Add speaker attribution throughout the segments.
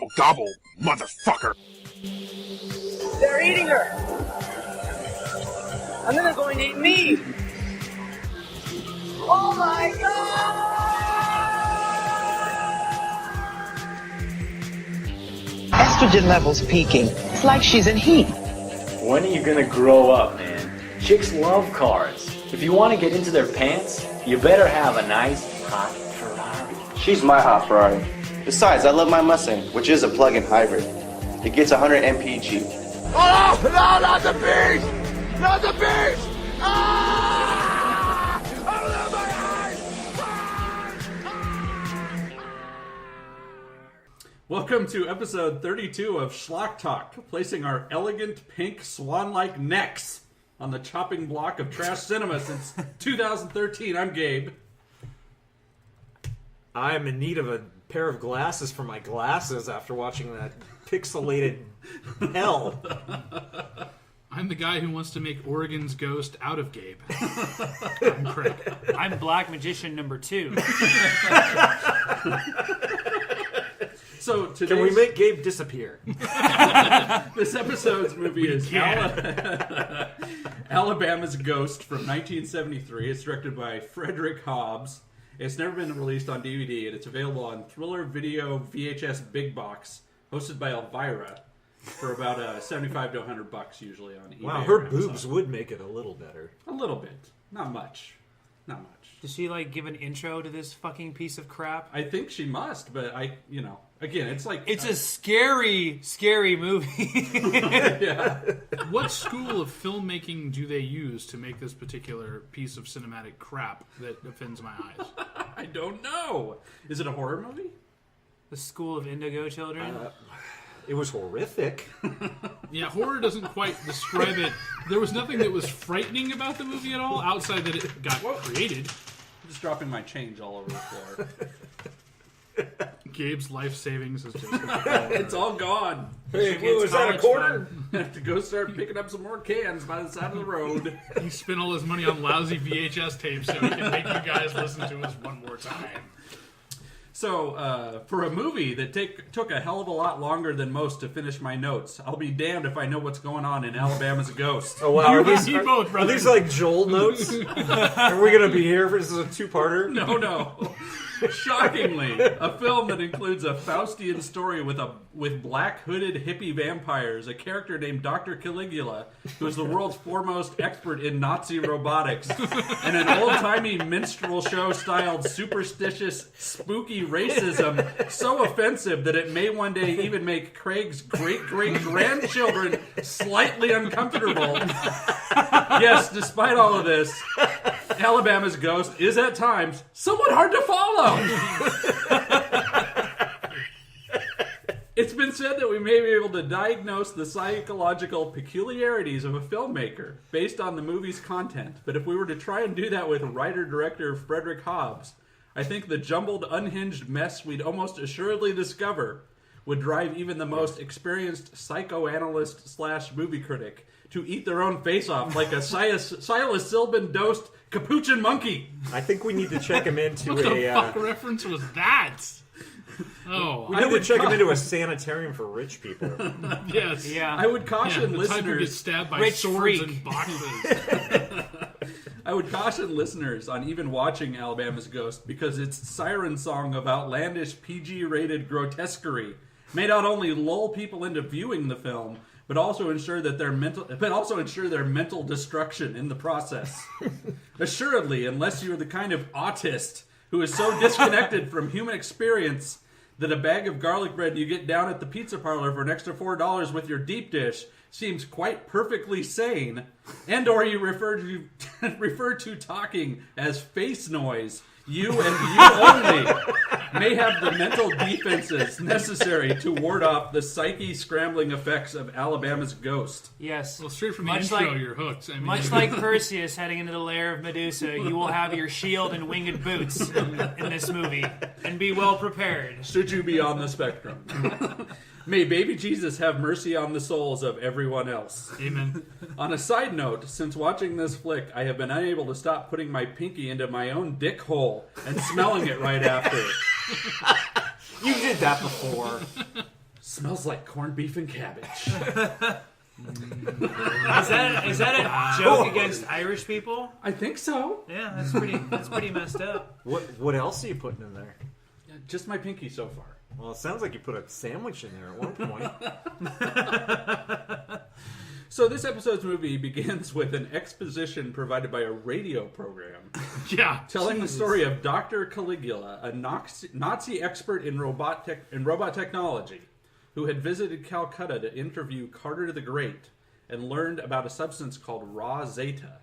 Speaker 1: Gobble, gobble, motherfucker.
Speaker 2: They're eating her. And then they're going to eat me. Oh my God!
Speaker 3: Estrogen levels peaking. It's like she's in heat.
Speaker 4: When are you gonna grow up, man? Chicks love cars. If you want to get into their pants, you better have a nice, hot Ferrari.
Speaker 5: She's my hot Ferrari. Besides, I love my Mustang, which is a plug-in hybrid. It gets 100 mpg.
Speaker 1: Oh, no, not the beast! Not the beast! Ah! Out of my eyes!
Speaker 6: Welcome to episode 32 of Schlock Talk, placing our elegant pink swan-like necks on the chopping block of trash cinema since 2013. I'm Gabe.
Speaker 7: I'm in need of a pair of glasses for my glasses after watching that pixelated hell.
Speaker 8: I'm the guy who wants to make Oregon's ghost out of Gabe. I'm Craig.
Speaker 9: I'm Black Magician number 2.
Speaker 6: So
Speaker 7: Can we make Gabe disappear?
Speaker 6: This episode's movie is Alabama's Ghost from 1973. It's directed by Frederick Hobbs. It's never been released on DVD, and it's available on Thriller Video VHS Big Box, hosted by Elvira, for about $75 to $100 usually on eBay.
Speaker 7: Wow, her
Speaker 6: or Amazon.
Speaker 7: boobs would make it a little better.
Speaker 6: A little bit. Not much. Not much.
Speaker 9: Does she, give an intro to this fucking piece of crap?
Speaker 6: I think she must, but again, it's like...
Speaker 9: It's a scary, scary movie.
Speaker 6: Yeah.
Speaker 8: What school of filmmaking do they use to make this particular piece of cinematic crap that offends my eyes?
Speaker 6: I don't know. Is it a horror movie?
Speaker 9: The School of Indigo Children?
Speaker 7: It was horrific.
Speaker 8: Yeah, horror doesn't quite describe it. There was nothing that was frightening about the movie at all, outside that it got created.
Speaker 6: I'm just dropping my change all over the floor.
Speaker 8: Gabe's life savings is just...
Speaker 6: It's all gone.
Speaker 7: Hey,
Speaker 9: It's
Speaker 7: was that a
Speaker 9: college
Speaker 7: quarter?
Speaker 6: I have to go start picking up some more cans by the side of the road.
Speaker 8: He spent all his money on lousy VHS tapes so he can make you guys listen to us one more time.
Speaker 6: So, for a movie that took a hell of a lot longer than most to finish my notes, I'll be damned if I know what's going on in Alabama's Ghost.
Speaker 7: Oh, wow.
Speaker 8: You both,
Speaker 7: Are
Speaker 8: brother.
Speaker 7: these like Joel notes? Are we going to be here for this is a two-parter?
Speaker 6: No. Shockingly, a film that includes a Faustian story with black hooded hippie vampires, a character named Dr. Caligula, who is the world's foremost expert in Nazi robotics, and an old-timey minstrel show styled superstitious, spooky racism so offensive that it may one day even make Craig's great-great-grandchildren slightly uncomfortable. Yes, despite all of this, Alabama's Ghost is at times somewhat hard to follow. It's been said that we may be able to diagnose the psychological peculiarities of a filmmaker based on the movie's content, but if we were to try and do that with writer-director Frederick Hobbs, I think the jumbled, unhinged mess we'd almost assuredly discover would drive even the most experienced psychoanalyst/movie critic to eat their own face off like a psilocybin-dosed capuchin monkey.
Speaker 7: I think we need to check him into
Speaker 8: What the
Speaker 7: a...
Speaker 8: fuck reference was that? Oh,
Speaker 7: we need to check him into a sanitarium for rich people.
Speaker 8: yes.
Speaker 9: Yeah.
Speaker 6: I would caution
Speaker 8: The type who gets
Speaker 6: listeners.
Speaker 8: stabbed by
Speaker 9: Rich
Speaker 8: swords
Speaker 9: freak.
Speaker 8: and boxes.
Speaker 6: I would caution listeners on even watching Alabama's Ghost because its siren song of outlandish PG-rated grotesquerie may not only lull people into viewing the film, but also ensure their mental destruction in the process. Assuredly, unless you're the kind of autist who is so disconnected from human experience that a bag of garlic bread you get down at the pizza parlor for an extra $4 with your deep dish seems quite perfectly sane, and or you refer to talking as face noise, you and you only may have the mental defenses necessary to ward off the psyche-scrambling effects of Alabama's Ghost.
Speaker 9: Yes.
Speaker 8: Well, straight from the
Speaker 9: Much
Speaker 8: intro,
Speaker 9: like-
Speaker 8: you're hooked. I mean,
Speaker 9: Much like Perseus heading into the lair of Medusa, you will have your shield and winged boots in this movie, and be well prepared.
Speaker 6: Should you be on the spectrum. May baby Jesus have mercy on the souls of everyone else.
Speaker 8: Amen.
Speaker 6: On a side note, since watching this flick, I have been unable to stop putting my pinky into my own dick hole and smelling it right after.
Speaker 7: You did that before.
Speaker 6: Smells like corned beef and cabbage.
Speaker 9: Is that a joke against Irish people?
Speaker 6: I think so.
Speaker 9: Yeah, that's pretty messed up.
Speaker 7: What else are you putting in there?
Speaker 6: Just my pinky so far.
Speaker 7: Well, it sounds like you put a sandwich in there at one point.
Speaker 6: So this episode's movie begins with an exposition provided by a radio program.
Speaker 8: Yeah.
Speaker 6: Telling the story of Dr. Caligula, a Nazi expert in robot technology, who had visited Calcutta to interview Carter the Great and learned about a substance called raw zeta.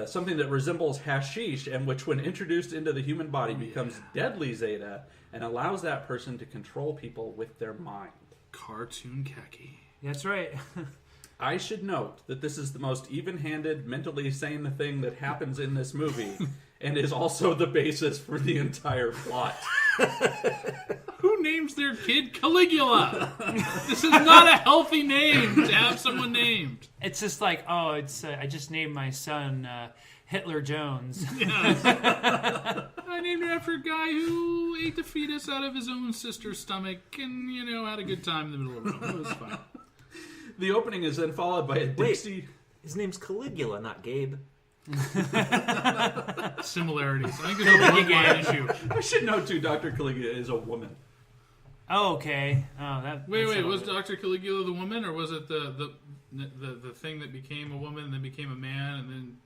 Speaker 6: Something that resembles hashish and which, when introduced into the human body, becomes deadly zeta and allows that person to control people with their mind.
Speaker 8: Cartoon khaki.
Speaker 9: That's right.
Speaker 6: I should note that this is the most even-handed, mentally sane thing that happens in this movie and is also the basis for the entire plot.
Speaker 8: Who names their kid Caligula? This is not a healthy name to have someone named.
Speaker 9: It's just like, I just named my son Hitler Jones.
Speaker 8: I named it after a guy who ate the fetus out of his own sister's stomach and, had a good time in the middle of Rome. It was fun.
Speaker 6: The opening is then followed by a Dixie...
Speaker 7: His name's Caligula, not Gabe.
Speaker 8: Similarities. I think there's a one-line issue.
Speaker 6: I should note, too, Dr. Caligula is a woman.
Speaker 9: Oh, okay. Oh,
Speaker 8: Wait, was Dr. Caligula the woman, or was it the thing that became a woman and then became a man and then...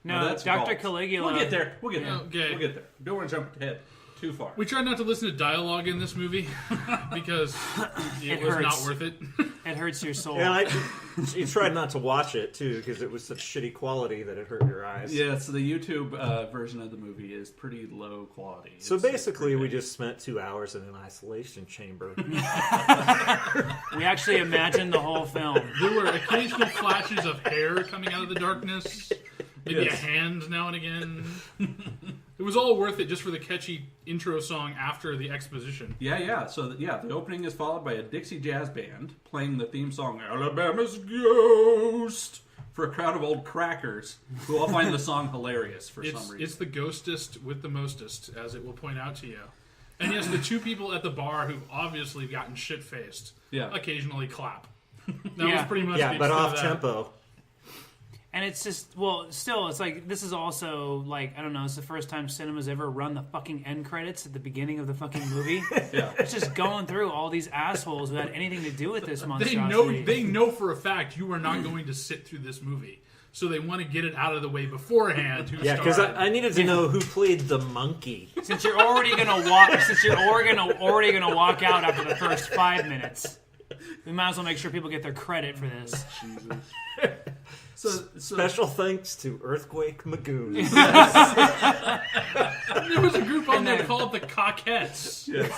Speaker 9: No,
Speaker 6: that's
Speaker 9: Dr.
Speaker 6: false.
Speaker 9: Caligula...
Speaker 6: We'll get there.
Speaker 8: Okay.
Speaker 6: We'll get there. Don't want to jump ahead too far.
Speaker 8: We tried not to listen to dialogue in this movie because it was
Speaker 9: hurts.
Speaker 8: not worth it.
Speaker 9: It hurts your soul.
Speaker 7: Yeah, you tried not to watch it, too, because it was such shitty quality that it hurt your eyes.
Speaker 6: Yeah, so the YouTube version of the movie is pretty low quality.
Speaker 7: So basically, we just spent 2 hours in an isolation chamber.
Speaker 9: We actually imagined the whole film.
Speaker 8: There were occasional flashes of hair coming out of the darkness. Maybe a hand now and again. It was all worth it just for the catchy intro song after the exposition.
Speaker 6: Yeah. So, the opening is followed by a Dixie jazz band playing the theme song, Alabama's Ghost, for a crowd of old crackers who all find the song hilarious for some reason.
Speaker 8: It's the ghostest with the mostest, as it will point out to you. And yes, the two people at the bar who've obviously gotten shit-faced occasionally clap. That was pretty much the
Speaker 7: but
Speaker 8: extent
Speaker 7: off
Speaker 8: of that.
Speaker 7: tempo.
Speaker 9: And it's just, still, it's like, this is also, like, I don't know, it's the first time cinema's ever run the fucking end credits at the beginning of the fucking movie. It's just going through all these assholes who had anything to do with this monstrosity.
Speaker 8: They know for a fact you are not going to sit through this movie. So they want to get it out of the way beforehand.
Speaker 7: Because I needed to know who played the monkey.
Speaker 9: Since you're already gonna walk out after the first 5 minutes, we might as well make sure people get their credit for this.
Speaker 6: Jesus.
Speaker 7: Special thanks to Earthquake Magoon.
Speaker 8: There was a group on there called the Carcasses.
Speaker 6: Yes.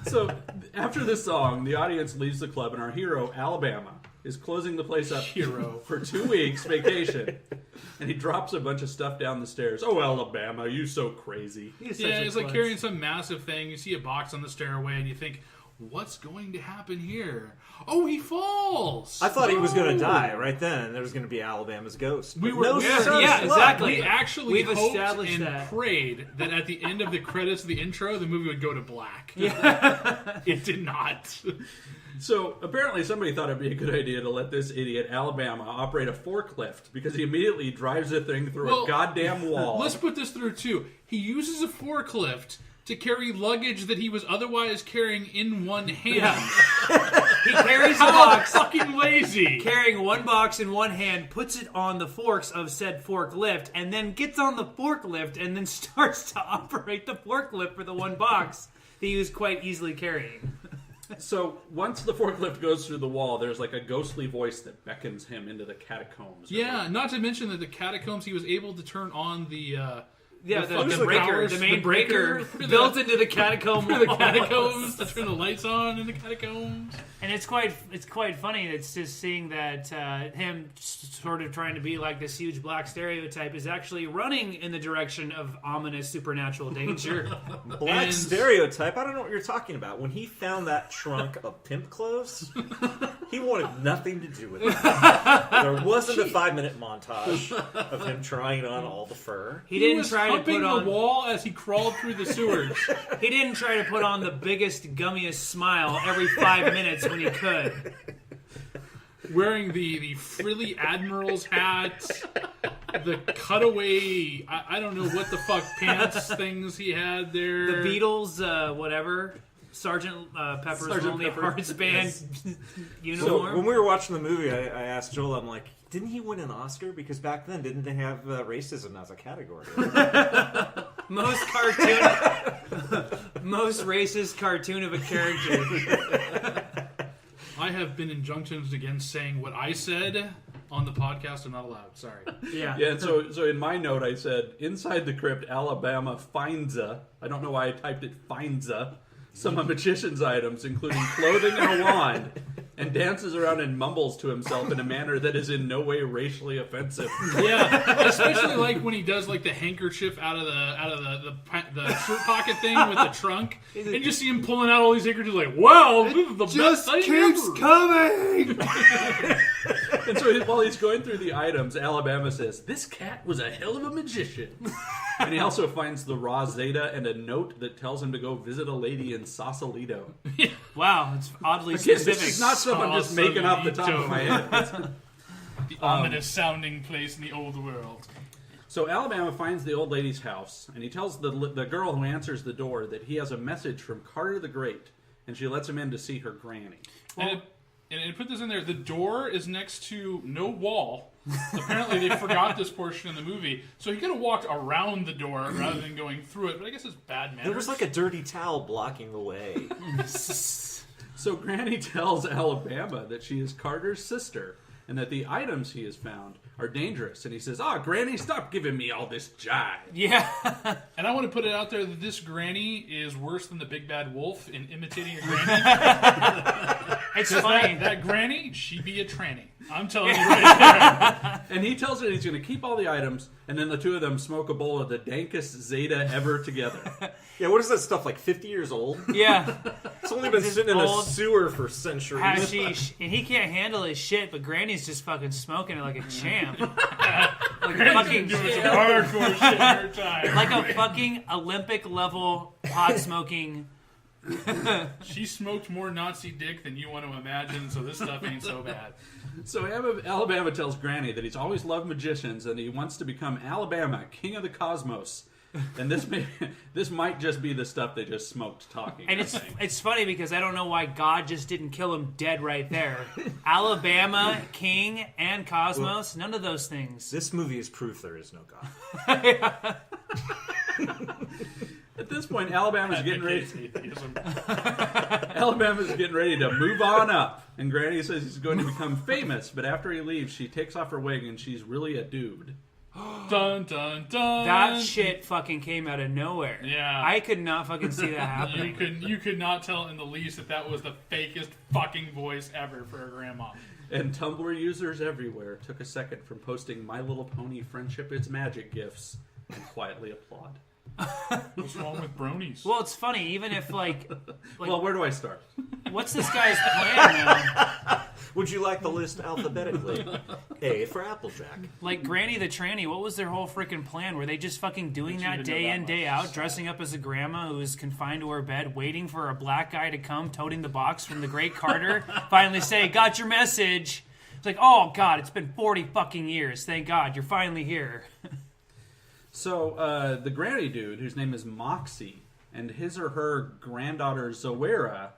Speaker 6: So after this song, the audience leaves the club, and our hero, Alabama, is closing the place up for 2 weeks vacation, and he drops a bunch of stuff down the stairs. Oh, Alabama, you so crazy.
Speaker 8: It's like carrying some massive thing. You see a box on the stairway, and you think, what's going to happen here? Oh, he falls!
Speaker 7: I thought he was going to die right then. There was going to be Alabama's ghost.
Speaker 9: Exactly.
Speaker 8: We actually
Speaker 9: We've
Speaker 8: hoped
Speaker 9: established
Speaker 8: and
Speaker 9: that.
Speaker 8: prayed that at the end of the credits of the intro, the movie would go to black. It did not.
Speaker 6: So apparently somebody thought it'd be a good idea to let this idiot, Alabama, operate a forklift because he immediately drives the thing through a goddamn wall.
Speaker 8: Let's put this through, too. He uses a forklift to carry luggage that he was otherwise carrying in one hand.
Speaker 9: He carries a box,
Speaker 8: fucking lazy.
Speaker 9: carrying one box in one hand, puts it on the forks of said forklift, and then gets on the forklift and then starts to operate the forklift for the one box that he was quite easily carrying.
Speaker 6: So once the forklift goes through the wall, there's like a ghostly voice that beckons him into the catacombs.
Speaker 8: Yeah, not to mention that the catacombs, he was able to turn on the
Speaker 9: main breaker built into the catacomb
Speaker 8: for the catacombs to turn the lights on in the catacombs.
Speaker 9: And it's quite funny. It's just seeing that him sort of trying to be like this huge black stereotype is actually running in the direction of ominous supernatural danger.
Speaker 7: Black stereotype? I don't know what you're talking about. When he found that trunk of pimp clothes, he wanted nothing to do with it. There wasn't a 5-minute montage of him trying on all the fur.
Speaker 9: He didn't try to
Speaker 8: humping
Speaker 9: put on
Speaker 8: the wall as he crawled through the sewers.
Speaker 9: He didn't try to put on the biggest, gummiest smile every 5 minutes when he could.
Speaker 8: Wearing the frilly admiral's hat, the cutaway, I don't know what the fuck pants things he had there.
Speaker 9: The Beatles, whatever. Sergeant Pepper's Lonely Hearts Band uniform.
Speaker 7: So when we were watching the movie, I asked Joel, I'm like, didn't he win an Oscar? Because back then, didn't they have racism as a category?
Speaker 9: Most racist cartoon of a character.
Speaker 8: I have been injunctions against saying what I said on the podcast. I'm not allowed. Sorry.
Speaker 9: Yeah.
Speaker 6: Yeah, and so in my note I said, inside the crypt, Alabama finds I don't know why I typed it, finds some magician's items, including clothing and a wand, and dances around and mumbles to himself in a manner that is in no way racially offensive.
Speaker 8: Yeah, especially like when he does like the handkerchief out of the shirt pocket thing with the trunk, and you just see him pulling out all these handkerchiefs. Like, wow, this is the best thing ever.
Speaker 9: Coming.
Speaker 6: And so while he's going through the items, Alabama says, "This cat was a hell of a magician." And he also finds the raw Zeta and a note that tells him to go visit a lady in Sausalito.
Speaker 9: Wow, it's oddly
Speaker 6: Again,
Speaker 9: specific.
Speaker 6: this is not stuff I'm just making off the top of my head.
Speaker 8: The ominous sounding place in the old world.
Speaker 6: So Alabama finds the old lady's house, and he tells the girl who answers the door that he has a message from Carter the Great, and she lets him in to see her granny.
Speaker 8: And put this in there, the door is next to no wall. Apparently they forgot this portion in the movie. So he could have walked around the door rather than going through it, but I guess it's bad manners.
Speaker 7: There was like a dirty towel blocking the way.
Speaker 6: So Granny tells Alabama that she is Carter's sister, and that the items he has found are dangerous. And he says, Granny, stop giving me all this jive.
Speaker 9: Yeah.
Speaker 8: And I want to put it out there that this Granny is worse than the Big Bad Wolf in imitating a Granny.
Speaker 9: It's funny.
Speaker 8: That Granny, she be a tranny. I'm telling you right there.
Speaker 6: And he tells her he's going to keep all the items, and then the two of them smoke a bowl of the dankest Zeta ever together.
Speaker 7: Yeah, what is that stuff, like 50 years old?
Speaker 9: Yeah.
Speaker 7: It's only been sitting in a sewer for centuries.
Speaker 9: Hashish. And he can't handle his shit, but Granny's just fucking smoking it like a champ. Like fucking
Speaker 8: Doing some hardcore shit in her time.
Speaker 9: like a fucking Olympic level pot smoking.
Speaker 8: She smoked more Nazi dick than you want to imagine, so this stuff ain't so bad.
Speaker 6: So Alabama tells Granny that he's always loved magicians, and he wants to become Alabama, king of the cosmos. And this might just be the stuff they just smoked talking.
Speaker 9: And it's funny because I don't know why God just didn't kill him dead right there. Alabama, king, and cosmos, none of those things.
Speaker 7: This movie is proof there is no God.
Speaker 6: At this point, Alabama's getting ready to move on up, and Granny says he's going to become famous. But after he leaves, she takes off her wig, and she's really a dude.
Speaker 8: Dun dun dun.
Speaker 9: That shit fucking came out of nowhere.
Speaker 8: Yeah,
Speaker 9: I could not fucking see that happening.
Speaker 8: You could not tell in the least that was the fakest fucking voice ever for a grandma.
Speaker 6: And Tumblr users everywhere took a second from posting My Little Pony Friendship It's Magic gifs and quietly applaud.
Speaker 8: What's wrong with bronies?
Speaker 9: Well, it's funny, even if like
Speaker 6: well, where do I start?
Speaker 9: What's this guy's plan now?
Speaker 7: Would you like the list alphabetically? A for Applejack.
Speaker 9: Like Granny the Tranny, what was their whole freaking plan? Were they just fucking doing that day in, day out, dressing up as a grandma who was confined to her bed, waiting for a black guy to come, toting the box from the great Carter, finally say, got your message. It's like, oh God, it's been 40 fucking years. Thank God, you're finally here.
Speaker 6: So, the granny dude, whose name is Moxie, and his or her granddaughter Zoera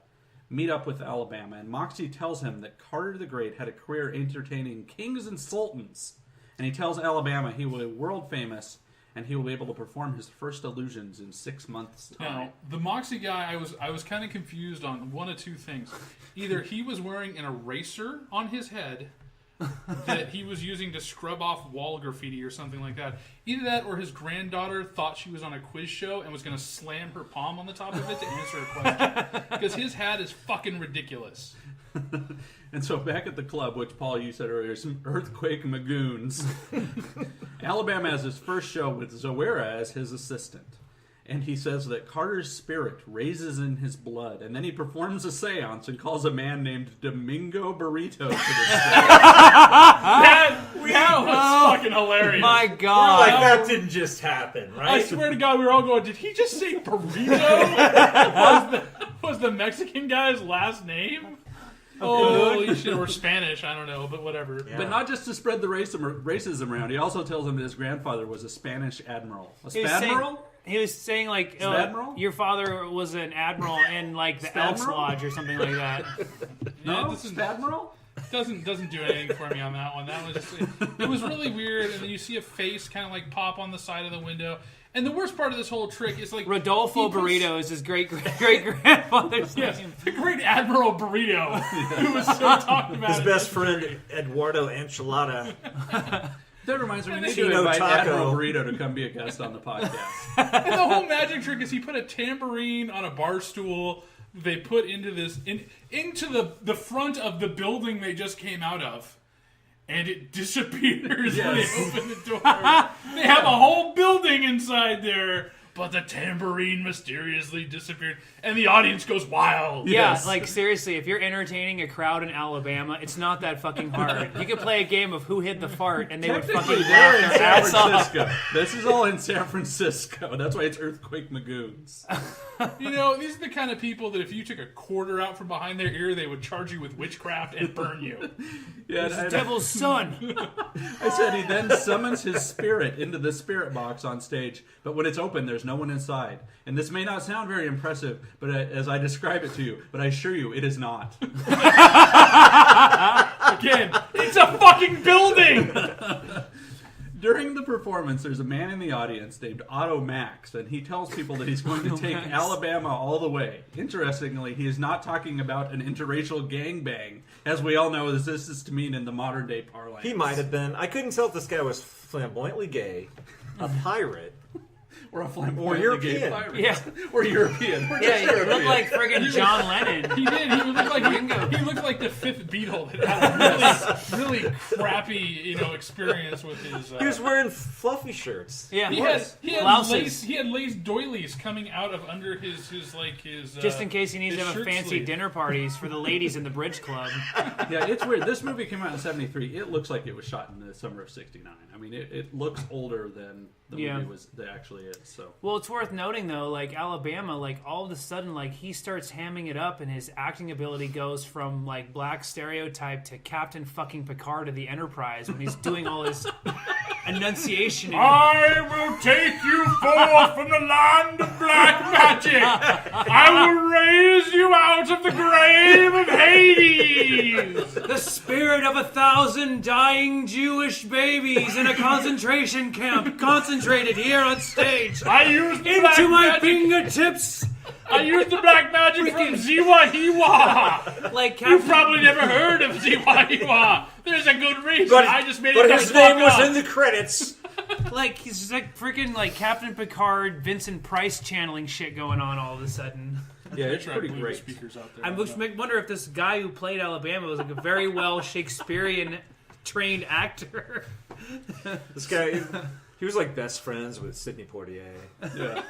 Speaker 6: meet up with Alabama, and Moxie tells him that Carter the Great had a career entertaining kings and sultans, and he tells Alabama he will be world famous, and he will be able to perform his first illusions in 6 months' time.
Speaker 8: Now, the Moxie guy, I was kind of confused on one of two things. Either he was wearing an eraser on his head that he was using to scrub off wall graffiti or something like that. Either that or his granddaughter thought she was on a quiz show and was going to slam her palm on the top of it to answer a question. Because his hat is fucking ridiculous.
Speaker 6: And so back at the club, which Paul, you said earlier, some earthquake magoons, Alabama has his first show with Zoera as his assistant. And he says that Carter's spirit raises in his blood, and then he performs a seance and calls a man named Domingo Burrito to the stage.
Speaker 8: That was fucking hilarious.
Speaker 9: My
Speaker 7: We're
Speaker 9: God.
Speaker 7: like, that didn't just happen, right?
Speaker 8: I swear to God, we were all going, did he just say burrito? was the Mexican guy's last name? Holy shit, or Spanish, I don't know, but whatever.
Speaker 6: But not just to spread the racism around, he also tells him that his grandfather was a Spanish admiral. A Spadmiral?
Speaker 9: He was saying, like, your father was an admiral in, like, the Elks Lodge or something like that.
Speaker 6: No,
Speaker 8: this is
Speaker 6: Spadmiral?
Speaker 8: Doesn't do anything for me on that one. That was just, it was really weird, and then you see a face kind of like pop on the side of the window. And the worst part of this whole trick is like
Speaker 9: Rodolfo Burrito is his great grandfather's name.
Speaker 8: The great Admiral Burrito, who was so talked about.
Speaker 7: His best friend Eduardo Enchilada.
Speaker 6: That reminds me, we need
Speaker 7: Chino
Speaker 6: to invite
Speaker 7: Taco.
Speaker 6: Admiral Burrito to come be a guest on the podcast.
Speaker 8: And the whole magic trick is he put a tambourine on a bar stool. They put into the front of the building they just came out of, and it disappears when they open the door. They have a whole building inside there, but the tambourine mysteriously disappeared, and the audience goes wild.
Speaker 9: Yeah, like seriously, if you're entertaining a crowd in Alabama, it's not that fucking hard. You could play a game of who hit the fart, and they would fucking
Speaker 6: they're
Speaker 9: laugh
Speaker 6: in
Speaker 9: their
Speaker 6: San
Speaker 9: ass off.
Speaker 6: Francisco. This is all in San Francisco. That's why it's Earthquake Magoons.
Speaker 8: You know, these are the kind of people that if you took a quarter out from behind their ear, they would charge you with witchcraft and burn you.
Speaker 6: Yeah,
Speaker 9: It's the devil's son.
Speaker 6: I said he then summons his spirit into the spirit box on stage, but when it's open, there's no one inside. And this may not sound very impressive, but as I describe it to you, but I assure you, it is not.
Speaker 8: Again, it's a fucking building!
Speaker 6: During the performance, there's a man in the audience named Otto Max, and he tells people that he's going to take Alabama all the way. Interestingly, he is not talking about an interracial gangbang, as we all know this is to mean in the modern day parlance.
Speaker 7: He might have been. I couldn't tell if this guy was flamboyantly gay, a pirate,
Speaker 6: Or a flamboyantly
Speaker 7: or European.
Speaker 6: gay pirate.
Speaker 9: Yeah.
Speaker 6: Or European. We're
Speaker 9: Yeah,
Speaker 6: just
Speaker 9: he
Speaker 6: European.
Speaker 9: looked like friggin' John Lennon.
Speaker 8: He did. He looked like the fifth Beatle that had a really crappy, experience with his.
Speaker 7: He was wearing fluffy shirts.
Speaker 9: Yeah,
Speaker 8: He had
Speaker 9: blouses.
Speaker 8: lace doilies coming out of under his
Speaker 9: Just in case he needs to
Speaker 8: his
Speaker 9: have a
Speaker 8: shirt
Speaker 9: fancy
Speaker 8: sleeve.
Speaker 9: dinner parties for the ladies in the bridge club.
Speaker 6: Yeah, it's weird. This movie came out in '73. It looks like it was shot in the summer of '69. I mean, it looks older than the movie that actually is. So,
Speaker 9: well, it's worth noting though, like Alabama, like all of a sudden, like he starts hamming it up, and his acting ability goes from like black stereotype to Captain fucking Picard of the Enterprise when he's doing all his enunciation.
Speaker 8: I will take you forth from the land of black magic. I will raise you out of the grave of Hades.
Speaker 9: The spirit of 1,000 dying Jewish babies in a concentration camp, concentrated here on stage.
Speaker 8: I used black
Speaker 9: Into my
Speaker 8: magic.
Speaker 9: fingertips.
Speaker 8: I used the black magic from Ziwa-Hiwa.
Speaker 9: Like
Speaker 8: You've
Speaker 9: Captain,
Speaker 8: probably never heard of Ziwa-Hiwa. There's a good reason.
Speaker 7: But,
Speaker 8: I just made
Speaker 7: but
Speaker 8: it.
Speaker 7: his name was in the credits.
Speaker 9: like he's just like freaking like Captain Picard, Vincent Price channeling shit going on all of a sudden.
Speaker 6: yeah, it's
Speaker 8: Try
Speaker 6: pretty
Speaker 8: blue
Speaker 6: great.
Speaker 8: speakers out there.
Speaker 9: I wonder if this guy who played Alabama was like a very well Shakespearean trained actor.
Speaker 7: This guy, he was like best friends with Sidney Poitier.
Speaker 6: Yeah.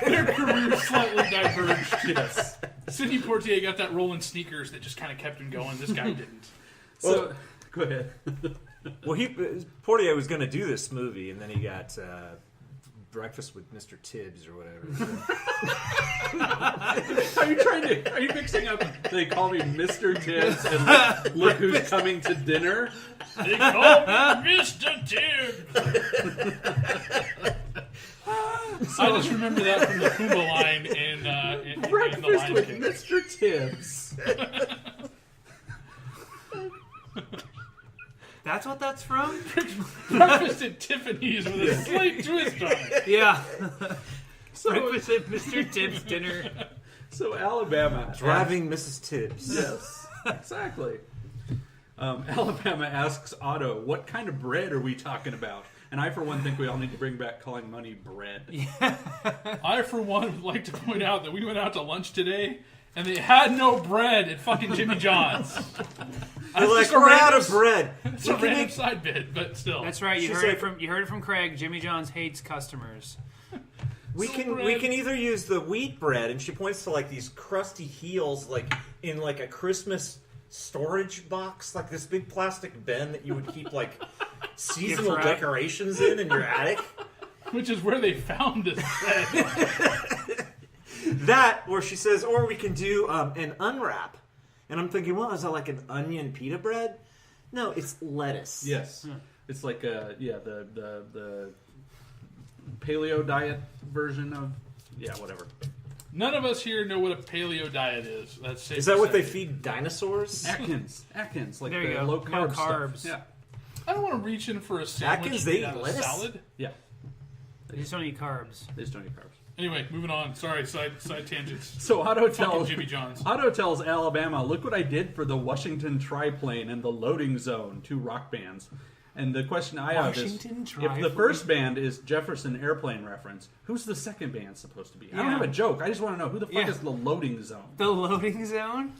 Speaker 8: Their careers slightly diverged. Yes. Sidney Poitier got that roll in sneakers that just kind of kept him going. This guy didn't.
Speaker 6: So, go ahead.
Speaker 7: Well, Poitier was going to do this movie, and then he got Breakfast with Mr. Tibbs or whatever.
Speaker 6: Are you mixing up? They call me Mr. Tibbs and look who's coming to dinner.
Speaker 8: They call me Mr. Tibbs. I just remember that from the Pumbaa line in The
Speaker 6: Breakfast
Speaker 8: Lion
Speaker 6: with
Speaker 8: King.
Speaker 6: Mr. Tibbs.
Speaker 9: That's what that's from?
Speaker 8: Breakfast at Tiffany's with a slight twist on it.
Speaker 9: Yeah.
Speaker 6: So,
Speaker 9: Breakfast at Mr. Tibbs dinner.
Speaker 6: so Alabama.
Speaker 7: Driving Mrs. Tibbs.
Speaker 6: Yes, exactly. Alabama asks Otto, what kind of bread are we talking about? And I, for one, think we all need to bring back calling money bread.
Speaker 8: I, for one, would like to point out that we went out to lunch today, and they had no bread at fucking Jimmy John's.
Speaker 7: They're like, we're out of bread.
Speaker 8: It's a random side bit, but still.
Speaker 9: That's right. You heard it from Craig. Jimmy John's hates customers.
Speaker 7: We can either use the wheat bread, and she points to like these crusty heels, like in like a Christmas storage box, like this big plastic bin that you would keep like seasonal decorations in your attic.
Speaker 8: Which is where they found this bread.
Speaker 7: That, where she says, or we can do an unwrap. And I'm thinking, well, is that like an onion pita bread? No, it's lettuce.
Speaker 6: Yes. It's like the paleo diet version of whatever.
Speaker 8: None of us here know what a paleo diet is. That's safe
Speaker 7: Is that
Speaker 8: to
Speaker 7: what
Speaker 8: say.
Speaker 7: they feed dinosaurs?
Speaker 6: Atkins, like
Speaker 9: There you
Speaker 6: the
Speaker 9: go.
Speaker 6: low
Speaker 9: No
Speaker 6: carb
Speaker 9: carbs.
Speaker 6: stuff.
Speaker 8: I don't want to reach in for a sandwich
Speaker 7: Atkins, they
Speaker 8: made
Speaker 7: eat
Speaker 8: out of
Speaker 7: lettuce?
Speaker 8: salad.
Speaker 6: Yeah.
Speaker 9: They just don't eat carbs.
Speaker 6: They just don't eat carbs.
Speaker 8: Anyway, moving on. Sorry, side tangents.
Speaker 6: So Otto
Speaker 8: Fucking Jimmy John's.
Speaker 6: tells Alabama, look what I did for the Washington Triplane and the Loading Zone, 2 rock bands. And the question I have is, if the first band is Jefferson Airplane reference, who's the second band supposed to be? I don't have a joke. I just want to know, who the fuck is the Loading Zone?
Speaker 9: The Loading Zone?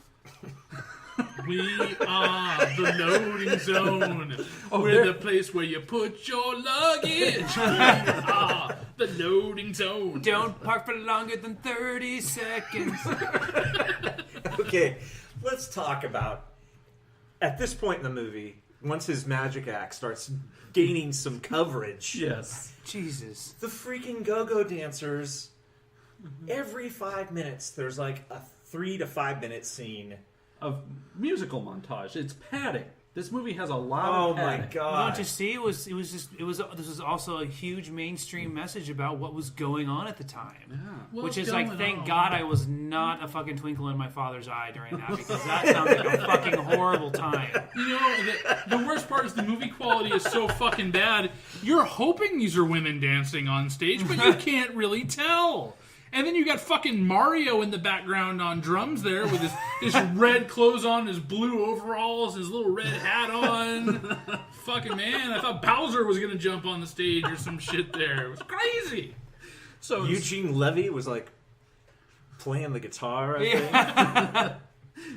Speaker 8: We are the loading zone. We're the place where you put your luggage. We are the loading zone.
Speaker 9: Don't park for longer than 30 seconds.
Speaker 7: Okay, let's talk about, at this point in the movie, once his magic act starts gaining some coverage.
Speaker 6: Yes.
Speaker 9: Jesus.
Speaker 7: The freaking go-go dancers, every 5 minutes, there's like a 3 to 5 minute scene
Speaker 6: Of musical montage. It's padding. This movie has a lot of
Speaker 7: my
Speaker 6: padding.
Speaker 7: god!
Speaker 9: Don't you see? This was also a huge mainstream message about what was going on at the time. Which is like, thank God I was not a fucking twinkle in my father's eye during that, because that sounds like a fucking horrible time.
Speaker 8: You know, the worst part is the movie quality is so fucking bad. You're hoping these are women dancing on stage, but you can't really tell. And then you got fucking Mario in the background on drums there with his red clothes on, his blue overalls, his little red hat on. Fucking man, I thought Bowser was going to jump on the stage or some shit there. It was crazy.
Speaker 6: So
Speaker 7: Eugene Levy was like playing the guitar, I think.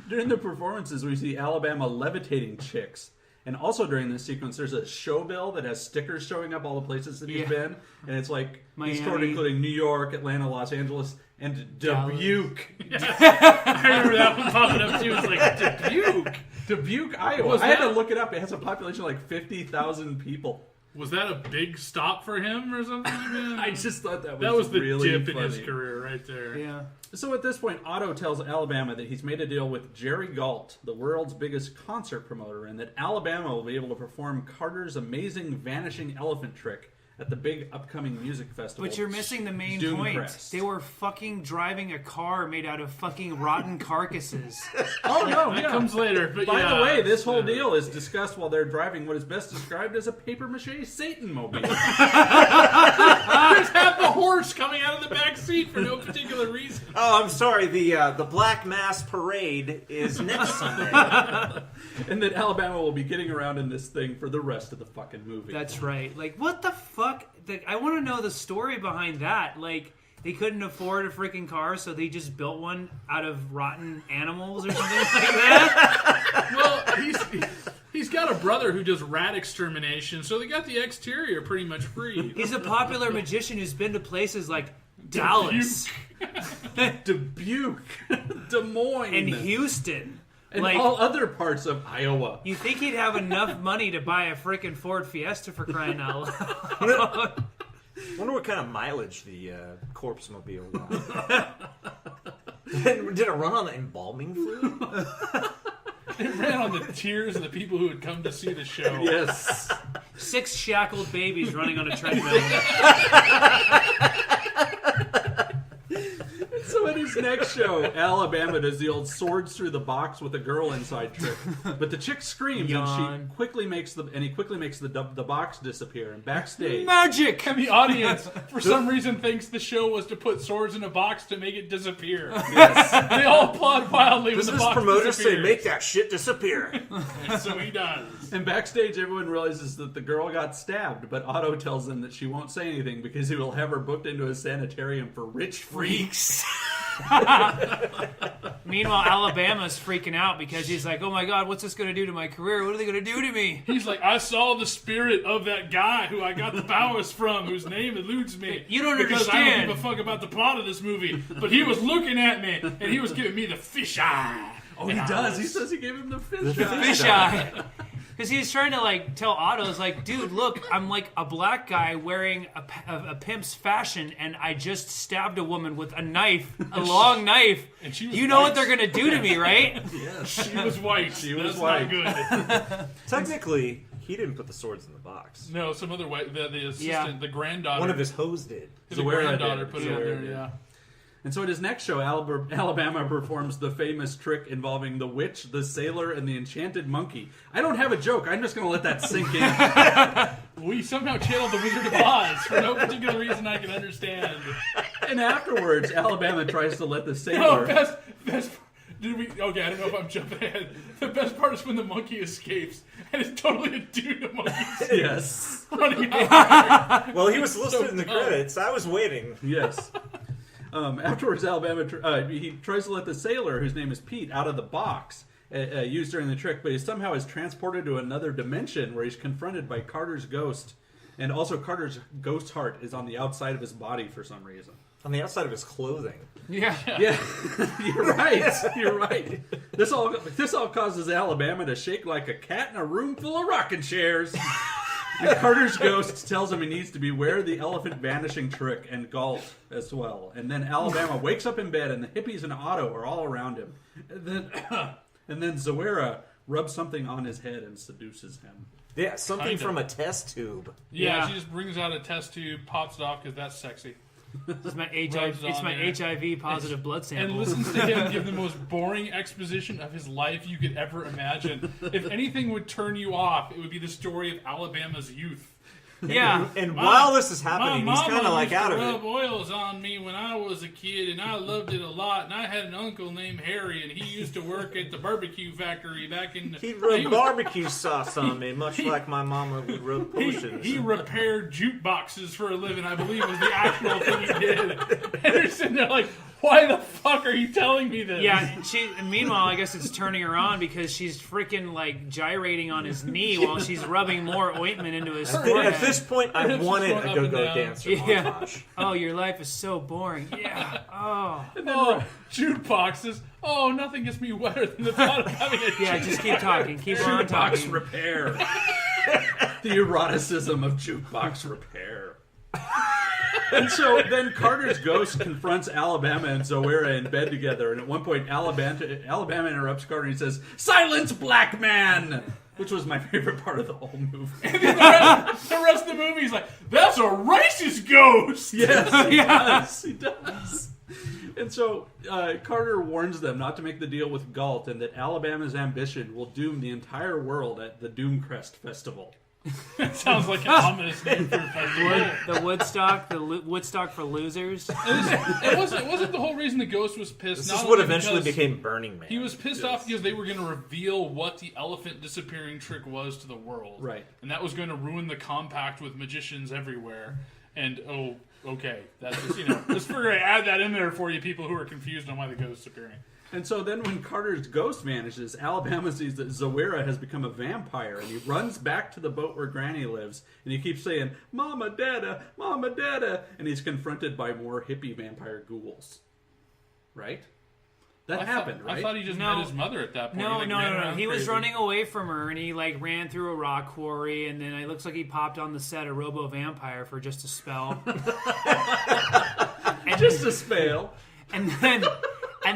Speaker 6: during the performances, we see Alabama levitating chicks. And also during this sequence, there's a show bill that has stickers showing up all the places that he's been. And it's like, he's toured including New York, Atlanta, Los Angeles, and Dubuque.
Speaker 8: I remember that one popping up too. It's like, Dubuque?
Speaker 6: Dubuque, Iowa. I had to look it up. It has a population of like 50,000 people.
Speaker 8: Was that a big stop for him or something?
Speaker 6: I just thought that
Speaker 8: was the
Speaker 6: really
Speaker 8: dip
Speaker 6: funny.
Speaker 8: in his career right there.
Speaker 9: Yeah.
Speaker 6: So at this point, Otto tells Alabama that he's made a deal with Jerry Galt, the world's biggest concert promoter, and that Alabama will be able to perform Carter's amazing vanishing elephant trick at the big upcoming music festival.
Speaker 9: But you're missing the main
Speaker 6: Doom
Speaker 9: point.
Speaker 6: Crest.
Speaker 9: They were fucking driving a car made out of fucking rotten carcasses.
Speaker 6: Oh no,
Speaker 8: That comes later. But
Speaker 6: By the way, this whole deal is discussed while they're driving what is best described as a papier-mâché Satan mobile.
Speaker 8: Just have the horse coming out of the back seat for no particular reason.
Speaker 7: Oh, I'm sorry. The Black Mass Parade is next Sunday.
Speaker 6: And that Alabama will be getting around in this thing for the rest of the fucking movie.
Speaker 9: That's right. Like, what the fuck? I want to know the story behind that. Like, they couldn't afford a freaking car, so they just built one out of rotten animals or something like that?
Speaker 8: Well, he's got a brother who does rat extermination, so they got the exterior pretty much free.
Speaker 9: He's a popular magician who's been to places like Dallas.
Speaker 6: Dubuque, Des Moines,
Speaker 9: and Houston.
Speaker 6: and
Speaker 9: like,
Speaker 6: all other parts of Iowa.
Speaker 9: You think he'd have enough money to buy a freaking Ford Fiesta for crying out loud?
Speaker 7: Wonder what kind of mileage the corpse mobile got. Did it run on the embalming fluid?
Speaker 8: It ran on the tears of the people who had come to see the show.
Speaker 6: Yes.
Speaker 9: 6 shackled babies running on a treadmill.
Speaker 6: So in his next show, Alabama does the old swords through the box with a girl inside trick. But the chick screams and he quickly makes the box disappear. And backstage,
Speaker 9: Magic!
Speaker 8: And the audience, for some reason, thinks the show was to put swords in a box to make it disappear.
Speaker 6: Yes.
Speaker 8: They all applaud wildly when
Speaker 7: Does
Speaker 8: the
Speaker 7: this
Speaker 8: box
Speaker 7: promoter
Speaker 8: disappears.
Speaker 7: say, make that shit disappear?
Speaker 8: And so he does.
Speaker 6: And backstage, everyone realizes that the girl got stabbed, but Otto tells them that she won't say anything because he will have her booked into a sanitarium for rich freaks.
Speaker 9: Meanwhile, Alabama's freaking out because he's like, "Oh my God, what's this going to do to my career? What are they going to do to me?"
Speaker 8: He's like, I saw the spirit of that guy who I got the powers from, whose name eludes me.
Speaker 9: You don't
Speaker 8: because I
Speaker 9: understand.
Speaker 8: don't give a fuck about the plot of this movie. But he was looking at me, and he was giving me the fish eye.
Speaker 6: Oh, he does. He says he gave him the fish
Speaker 9: The
Speaker 6: eye.
Speaker 9: fish eye. Because he's trying to like tell Otto's like, dude, look, I'm like a black guy wearing a pimp's fashion, and I just stabbed a woman with a knife, a long knife.
Speaker 8: And she was
Speaker 9: you know
Speaker 8: white.
Speaker 9: what they're gonna do to me, right?
Speaker 6: Yes.
Speaker 8: She was white.
Speaker 6: She was
Speaker 8: That's
Speaker 6: white.
Speaker 8: not good.
Speaker 7: Technically, he didn't put the swords in the box.
Speaker 8: No, some other white, the assistant,
Speaker 9: Yeah.
Speaker 8: the granddaughter.
Speaker 7: One of his hoes did.
Speaker 8: The
Speaker 6: Zoera
Speaker 8: granddaughter
Speaker 6: did.
Speaker 8: put it in
Speaker 6: Zoera
Speaker 8: there,
Speaker 6: did.
Speaker 8: yeah.
Speaker 6: And so at his next show, Alabama performs the famous trick involving the witch, the sailor, and the enchanted monkey. I don't have a joke. I'm just going to let that sink in.
Speaker 8: We somehow channeled the Wizard of Oz for no particular reason I can understand.
Speaker 6: And afterwards, Alabama tries to let the
Speaker 8: No,
Speaker 6: sailor...
Speaker 8: best. Did we? Okay, I don't know if I'm jumping ahead. The best part is when the monkey escapes, and it's totally a dude of monkeys
Speaker 6: Yes.
Speaker 8: running out.
Speaker 7: Well, he was listed in the
Speaker 8: dumb.
Speaker 7: credits. I was waiting.
Speaker 6: Yes. Afterwards, Alabama he tries to let the sailor, whose name is Pete, out of the box used during the trick, but he somehow is transported to another dimension where he's confronted by Carter's ghost, and also Carter's ghost heart is on the outside of his body for some reason.
Speaker 7: On the outside of his clothing.
Speaker 9: Yeah.
Speaker 6: Yeah, you're right. You're right. This all causes Alabama to shake like a cat in a room full of rocking chairs. And Carter's ghost tells him he needs to beware the elephant vanishing trick and Galt as well. And then Alabama wakes up in bed, and the hippies and Otto are all around him. And then Zoera rubs something on his head and seduces him.
Speaker 7: Yeah, something
Speaker 8: Kinda.
Speaker 7: from a test tube.
Speaker 8: Yeah,
Speaker 9: Yeah.
Speaker 8: she just brings out a test tube, pops it off because that's sexy,
Speaker 9: It's my
Speaker 8: Rubs on there.
Speaker 9: HIV positive blood sample.
Speaker 8: and listens to him give the most boring exposition of his life you could ever imagine. If anything would turn you off, it would be the story of Alabama's youth.
Speaker 9: Yeah.
Speaker 7: And while this is happening,
Speaker 8: My
Speaker 7: he's
Speaker 8: mama
Speaker 7: kind of like
Speaker 8: used
Speaker 7: out
Speaker 8: to
Speaker 7: of
Speaker 8: rub
Speaker 7: it.
Speaker 8: oils on me when I was a kid, and I loved it a lot. And I had an uncle named Harry, and he used to work at the barbecue factory back in.
Speaker 7: He'd rub barbecue sauce on me, much like my mama would rub potions.
Speaker 8: He repaired jukeboxes for a living, I believe was the actual thing he did. And you're sitting there like, why the fuck are you telling me this?
Speaker 9: Yeah, and meanwhile, I guess it's turning her on because she's freaking like gyrating on his knee while she's rubbing more ointment into his forehead.
Speaker 7: At this point, I
Speaker 8: Hips
Speaker 7: wanted
Speaker 8: just
Speaker 7: a
Speaker 8: going up and
Speaker 7: go-go
Speaker 8: down.
Speaker 7: dancer
Speaker 9: Yeah.
Speaker 7: montage.
Speaker 9: Oh, your life is so boring. Yeah. Oh.
Speaker 8: Oh, jukeboxes. Oh, nothing gets me wetter than the thought of having a
Speaker 9: Yeah, just keep talking. Keep on
Speaker 6: Jukebox
Speaker 9: talking.
Speaker 6: repair. The eroticism of jukebox repair. And so then Carter's ghost confronts Alabama and Zoera in bed together, and at one point Alabama interrupts Carter and he says, "Silence, black man!" Which was my favorite part of the whole movie.
Speaker 8: The rest of the movie is like, that's a racist ghost.
Speaker 6: Yes, he does. He does. And so Carter warns them not to make the deal with Galt, and that Alabama's ambition will doom the entire world at the Doomcrest Festival.
Speaker 8: That sounds like an ominous name for a festival.
Speaker 9: The Woodstock for losers.
Speaker 8: It wasn't the whole reason the ghost was pissed.
Speaker 7: This
Speaker 8: not
Speaker 7: is what
Speaker 8: only
Speaker 7: eventually
Speaker 8: because
Speaker 7: became Burning Man.
Speaker 8: He was pissed off because they were going to reveal what the elephant disappearing trick was to the world.
Speaker 6: Right.
Speaker 8: And that was going to ruin the compact with magicians everywhere. And, okay. That's just, just figure I add that in there for you people who are confused on why the ghost's appearing.
Speaker 6: And so then when Carter's ghost vanishes, Alabama sees that Zoera has become a vampire, and he runs back to the boat where Granny lives, and he keeps saying, "Mama Dada, Mama Dada," and he's confronted by more hippie vampire ghouls. Right? That happened, right?
Speaker 8: I thought he just met his mother at that point.
Speaker 9: No.
Speaker 8: He, ran around
Speaker 9: He was
Speaker 8: crazy.
Speaker 9: running away from her, and he like ran through a rock quarry, and then it looks like he popped on the set of Robo Vampire for just a spell.
Speaker 6: Just a spell.
Speaker 9: And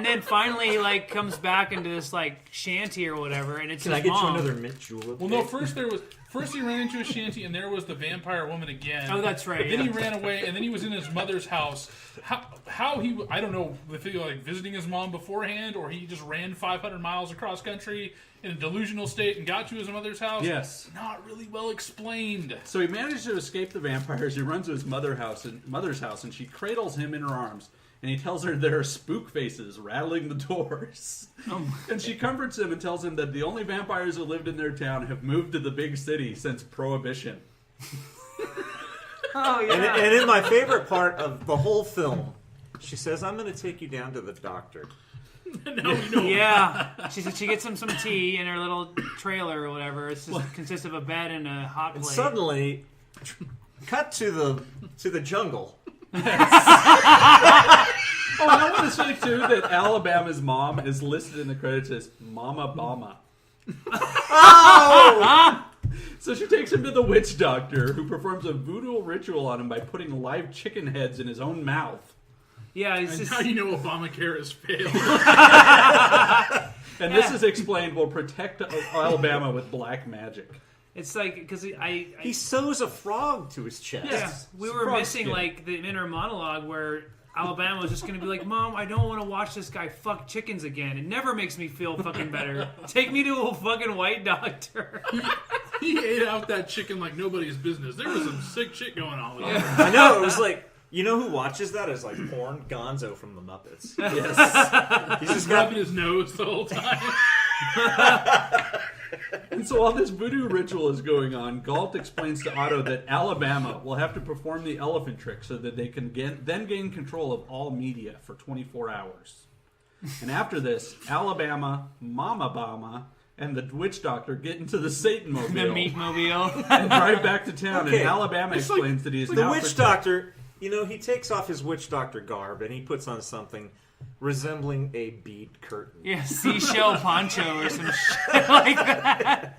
Speaker 9: then finally he like comes back into this like shanty or whatever, and it's
Speaker 7: Can
Speaker 9: his
Speaker 7: I get
Speaker 9: mom.
Speaker 7: you another mint julep?
Speaker 8: Well, no. First he ran into a shanty, and there was the vampire woman again.
Speaker 9: Oh, that's right.
Speaker 8: But then
Speaker 9: yeah.
Speaker 8: he ran away, and then he was in his mother's house. How he? I don't know if he like visiting his mom beforehand, or he just ran 500 miles across country in a delusional state and got to his mother's house.
Speaker 6: Yes.
Speaker 8: Not really well explained.
Speaker 6: So he managed to escape the vampires. He runs to his mother's house, and she cradles him in her arms. And he tells her there are spook faces rattling the doors. And she comforts him and tells him that the only vampires who lived in their town have moved to the big city since Prohibition.
Speaker 9: Oh yeah.
Speaker 7: And in my favorite part of the whole film, she says, "I'm going to take you down to the doctor."
Speaker 8: Now we know.
Speaker 9: Yeah, she gets him some tea in her little trailer or whatever. It consists of a bed and a hot plate.
Speaker 7: And suddenly, cut to the jungle.
Speaker 6: Oh, I want to say too that Alabama's mom is listed in the credits as Mama Bama.
Speaker 7: Oh!
Speaker 6: So she takes him to the witch doctor, who performs a voodoo ritual on him by putting live chicken heads in his own mouth.
Speaker 9: Yeah,
Speaker 8: And now you know Obamacare has failed.
Speaker 6: And this is explained will protect Alabama with black magic.
Speaker 9: It's like, because
Speaker 7: he sews a frog to his chest.
Speaker 9: Yeah, we were
Speaker 6: frog
Speaker 9: missing
Speaker 6: skin.
Speaker 9: like the inner monologue where Alabama was just going to be like, Mom, I don't want to watch this guy fuck chickens again. It never makes me feel fucking better. Take me to a fucking white doctor.
Speaker 8: He ate out that chicken like nobody's business. There was some sick shit going on with him.
Speaker 7: I know, it was like, you know who watches that? Is like porn Gonzo from the Muppets.
Speaker 6: Yes.
Speaker 7: He's just
Speaker 8: Rubbing his nose the whole time.
Speaker 6: And so while this voodoo ritual is going on, Galt explains to Otto that Alabama will have to perform the elephant trick so that they can then gain control of all media for 24 hours. And after this, Alabama, Mama Bama, and the witch doctor get into the Satan-mobile.
Speaker 9: The meatmobile.
Speaker 6: And drive back to town.
Speaker 7: Okay.
Speaker 6: And Alabama explains that he is
Speaker 7: the
Speaker 6: now
Speaker 7: witch doctor. You know, he takes off his witch doctor garb and he puts on something resembling a bead curtain.
Speaker 9: Yeah, seashell poncho or some shit like that.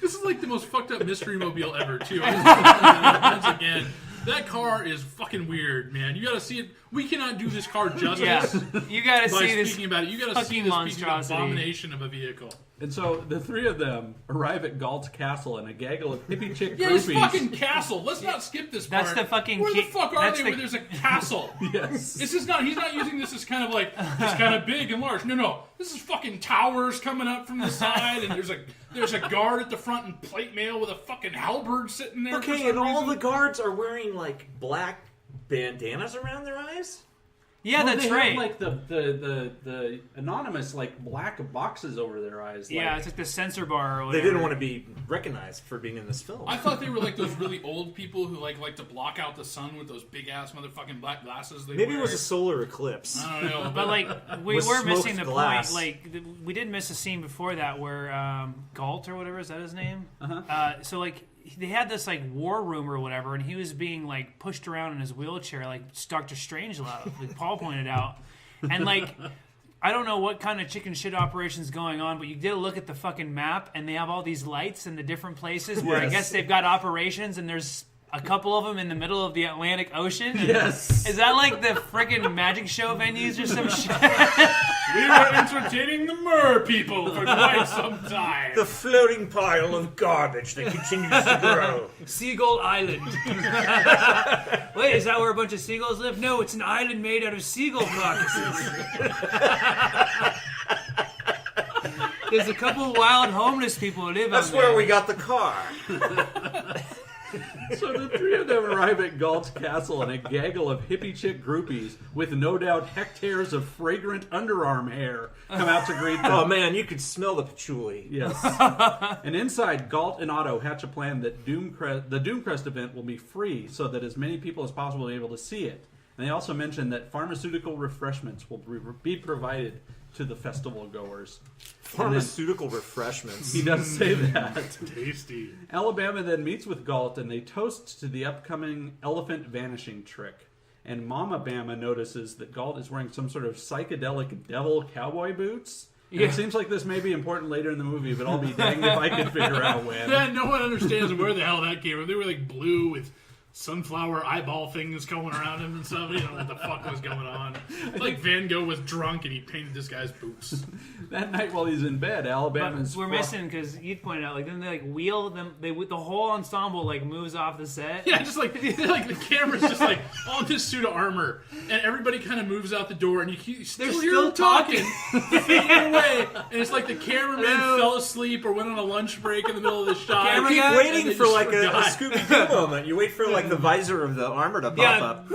Speaker 8: This is like the most fucked up mystery mobile ever, too. Once again, that car is fucking weird, man. You gotta see it. We cannot do this car justice.
Speaker 9: Yeah, you gotta
Speaker 8: by
Speaker 9: see this
Speaker 8: speaking about it. You gotta see
Speaker 9: fucking
Speaker 8: this
Speaker 9: monstrosity.
Speaker 8: abomination of a vehicle.
Speaker 6: And so the three of them arrive at Galt's castle and a gaggle of hippie chick
Speaker 8: Yeah, this
Speaker 6: groupies.
Speaker 8: fucking castle. Let's not skip this part.
Speaker 9: That's the fucking
Speaker 8: Where the
Speaker 9: key-
Speaker 8: fuck are
Speaker 9: that's
Speaker 8: they
Speaker 9: the-
Speaker 8: where there's a castle?
Speaker 6: Yes.
Speaker 8: This is not. He's not using this as kind of like it's kind of big and large. No. This is fucking towers coming up from the side, and there's a guard at the front in plate mail with a fucking halberd sitting there.
Speaker 7: Okay, and all the guards are wearing like black bandanas around their eyes?
Speaker 9: Yeah,
Speaker 6: Well,
Speaker 9: that's
Speaker 6: they
Speaker 9: right.
Speaker 6: have, like the anonymous like black boxes over their eyes.
Speaker 9: Yeah,
Speaker 6: like,
Speaker 9: it's like the censor bar or
Speaker 7: They
Speaker 9: whatever.
Speaker 7: didn't want to be recognized for being in this film.
Speaker 8: I thought they were like those really old people who like to block out the sun with those big ass motherfucking black glasses. They
Speaker 7: Maybe
Speaker 8: wear.
Speaker 7: it was a solar eclipse.
Speaker 8: I don't know,
Speaker 9: But like we
Speaker 7: With
Speaker 9: were missing
Speaker 7: smoked
Speaker 9: the
Speaker 7: glass.
Speaker 9: point. Like we did miss a scene before that where Galt or whatever, is that his name? So like they had this like war room or whatever, and he was being like pushed around in his wheelchair, like Dr. Strangelove, like Paul pointed out, and like. I don't know what kind of chicken shit operation's going on, but you did look at the fucking map, and they have all these lights in the different places where I guess they've got operations, and there's a couple of them in the middle of the Atlantic Ocean.
Speaker 6: Yes.
Speaker 9: Is that like the freaking magic show venues or some shit?
Speaker 8: We were entertaining the mer people for quite some time.
Speaker 7: The floating pile of garbage that continues to grow.
Speaker 9: Seagull Island. Wait, is that where a bunch of seagulls live? No, it's an island made out of seagull carcasses. There's a couple wild homeless people who live
Speaker 7: That's
Speaker 9: out
Speaker 7: where
Speaker 9: there.
Speaker 7: we got the car.
Speaker 6: So the three of them arrive at Galt's castle in a gaggle of hippie chick groupies with no doubt hectares of fragrant underarm hair come out to greet them.
Speaker 7: Oh man, you could smell the patchouli.
Speaker 6: Yes. And inside, Galt and Otto hatch a plan that the Doomcrest event will be free so that as many people as possible will be able to see it. And they also mention that pharmaceutical refreshments will be provided to the festival goers.
Speaker 7: Pharmaceutical refreshments.
Speaker 6: He does say that.
Speaker 8: Tasty.
Speaker 6: Alabama then meets with Galt and they toast to the upcoming elephant vanishing trick. And Mama Bama notices that Galt is wearing some sort of psychedelic devil cowboy boots. And
Speaker 9: Yeah.
Speaker 6: it seems like this may be important later in the movie, but I'll be danged if I could figure out when.
Speaker 8: Yeah, no one understands where the hell that came from. They were like blue with sunflower eyeball things going around him and stuff. You don't know what the fuck was going on. It's like Van Gogh was drunk and he painted this guy's boots.
Speaker 6: That night while he's in bed,
Speaker 9: But
Speaker 6: Alabama's...
Speaker 9: we're missing, because you pointed out, like, then they like wheel them. The whole ensemble like moves off the set.
Speaker 8: Yeah, just like the camera's just like on this suit of armor, and everybody kind of moves out the door, and you still
Speaker 9: They're
Speaker 8: hear
Speaker 9: still
Speaker 8: them talking, fading away, and it's like the cameraman fell asleep or went on a lunch break in the middle of the shot.
Speaker 9: Camera
Speaker 7: Keep
Speaker 9: guy?
Speaker 8: And
Speaker 7: waiting
Speaker 8: they
Speaker 7: for
Speaker 8: just
Speaker 7: like a
Speaker 8: forgot.
Speaker 7: Scooby-Doo moment. You wait for like the visor of the armor to pop
Speaker 9: Yeah.
Speaker 7: up.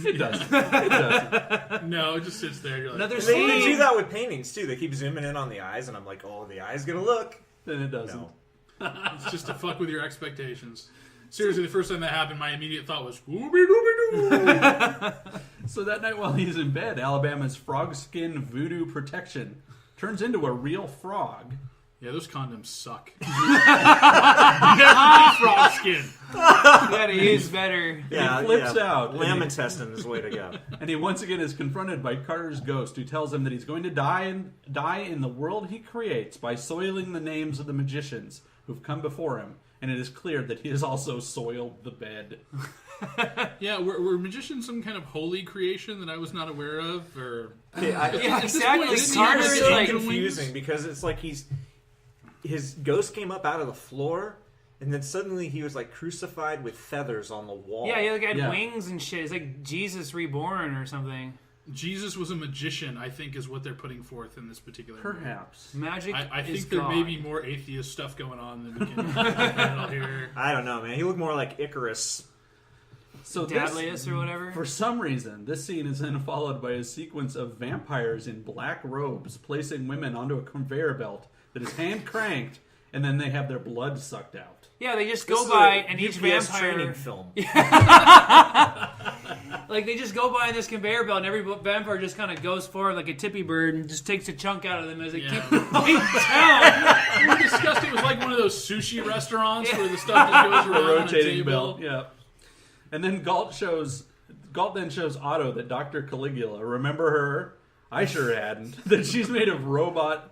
Speaker 6: It does. It does.
Speaker 8: No, it just sits there. You're like,
Speaker 9: Another
Speaker 7: They
Speaker 9: scene.
Speaker 7: do that with paintings too. They keep zooming in on the eyes, and I'm like, oh, the eye's gonna look.
Speaker 6: Then it doesn't.
Speaker 7: No.
Speaker 8: it's just to fuck with your expectations. Seriously, the first time that happened, my immediate thought was, Scooby-Dooby-Doo!
Speaker 6: So that night while he's in bed, Alabama's frog skin voodoo protection turns into a real frog.
Speaker 8: Yeah, those condoms suck. Never frog skin.
Speaker 9: You gotta use better.
Speaker 6: Yeah, he flips out.
Speaker 7: Lamb intestine is the way to go.
Speaker 6: And he once again is confronted by Carter's ghost, who tells him that he's going to die in the world he creates by soiling the names of the magicians who've come before him. And it is clear that he has also soiled the bed.
Speaker 8: Yeah, were magicians some kind of holy creation that I was not aware of? Or
Speaker 9: Yeah, exactly.
Speaker 7: It's so confusing because it's like his ghost came up out of the floor, and then suddenly he was like crucified with feathers on the wall.
Speaker 9: Yeah, he like had wings and shit. It's like Jesus reborn or something.
Speaker 8: Jesus was a magician, I think, is what they're putting forth in this particular
Speaker 6: Perhaps.
Speaker 8: movie.
Speaker 9: Magic
Speaker 8: I think
Speaker 9: is
Speaker 8: there
Speaker 9: God.
Speaker 8: may be more atheist stuff going on than we can handle here.
Speaker 7: I don't know, man. He looked more like Icarus.
Speaker 6: So
Speaker 9: Dadlius or whatever.
Speaker 6: For some reason, this scene is then followed by a sequence of vampires in black robes placing women onto a conveyor belt that is hand cranked, and then they have their blood sucked out.
Speaker 9: Yeah, they just go by and each
Speaker 7: UPS
Speaker 9: vampire
Speaker 7: training film.
Speaker 9: Like they just go by in this conveyor belt, and every vampire just kind of goes forward like a tippy bird and just takes a chunk out of them as they keep going down.
Speaker 8: We discussed it was like one of those sushi restaurants where the stuff just goes around
Speaker 6: A rotating
Speaker 8: a table.
Speaker 6: belt. Yeah. And then Galt then shows Otto that Dr. Caligula, remember her? I sure hadn't. That she's made a robot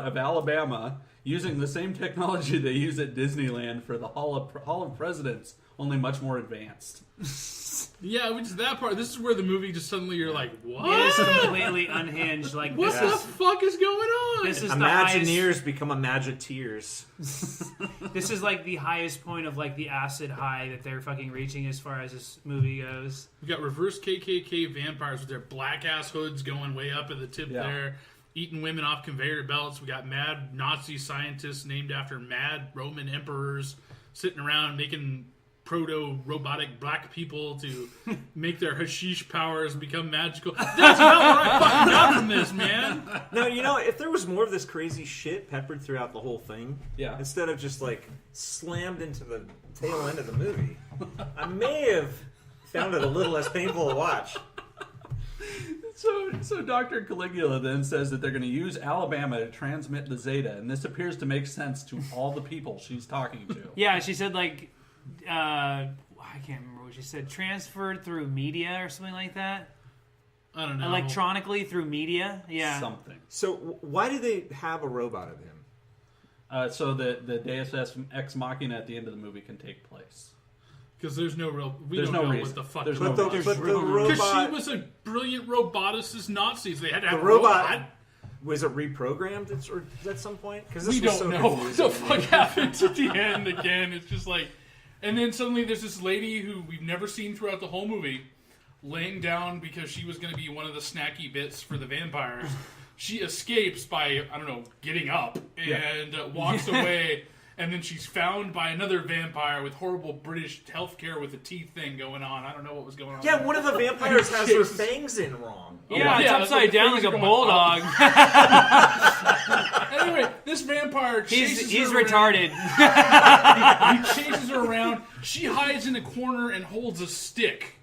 Speaker 6: of Alabama using the same technology they use at Disneyland for the Hall of Presidents, only much more advanced.
Speaker 8: Yeah, which is that part. This is where the movie just suddenly you're like, what?
Speaker 9: It is completely unhinged. Like
Speaker 8: What the fuck is going on?
Speaker 9: This is
Speaker 7: Imagineers become Imagineers.
Speaker 9: This is like the highest point of like the acid high that they're fucking reaching as far as this movie goes.
Speaker 8: We got reverse KKK vampires with their black ass hoods going way up at the tip there, eating women off conveyor belts. We got mad Nazi scientists named after mad Roman emperors sitting around making proto-robotic black people to make their hashish powers become magical. That's about what I fucking got from this, man.
Speaker 7: No, you know, if there was more of this crazy shit peppered throughout the whole thing, instead of just like slammed into the tail end of the movie, I may have found it a little less painful to watch.
Speaker 6: So Dr. Caligula then says that they're going to use Alabama to transmit the Zeta, and this appears to make sense to all the people she's talking to.
Speaker 9: Yeah, she said like, I can't remember what she said. Transferred through media or something like that.
Speaker 8: I don't know.
Speaker 9: Electronically through media. Yeah.
Speaker 6: Something.
Speaker 7: So why do they have a robot of him?
Speaker 6: So the Deus Ex Machina at the end of the movie can take place.
Speaker 8: Because there's no real...
Speaker 6: There's
Speaker 8: don't
Speaker 6: no
Speaker 8: know
Speaker 6: reason.
Speaker 8: what the fuck...
Speaker 6: There's
Speaker 7: but
Speaker 6: no
Speaker 7: the
Speaker 6: reason.
Speaker 7: robot...
Speaker 8: Because she was a brilliant roboticist Nazis. They had to have
Speaker 7: The robot... Was it reprogrammed at some point? Because
Speaker 8: we don't know what the fuck happened at the end again. It's just like... And then suddenly there's this lady who we've never seen throughout the whole movie laying down because she was going to be one of the snacky bits for the vampires. She escapes by, I don't know, getting up and walks away. And then she's found by another vampire with horrible British healthcare with a teeth thing going on. I don't know what was going on.
Speaker 7: Yeah, one of the vampires has their fangs in wrong.
Speaker 9: Yeah, it's upside down like a bulldog.
Speaker 8: Anyway, this vampire chases
Speaker 9: He's
Speaker 8: her
Speaker 9: retarded.
Speaker 8: He chases her around. She hides in a corner and holds a stick.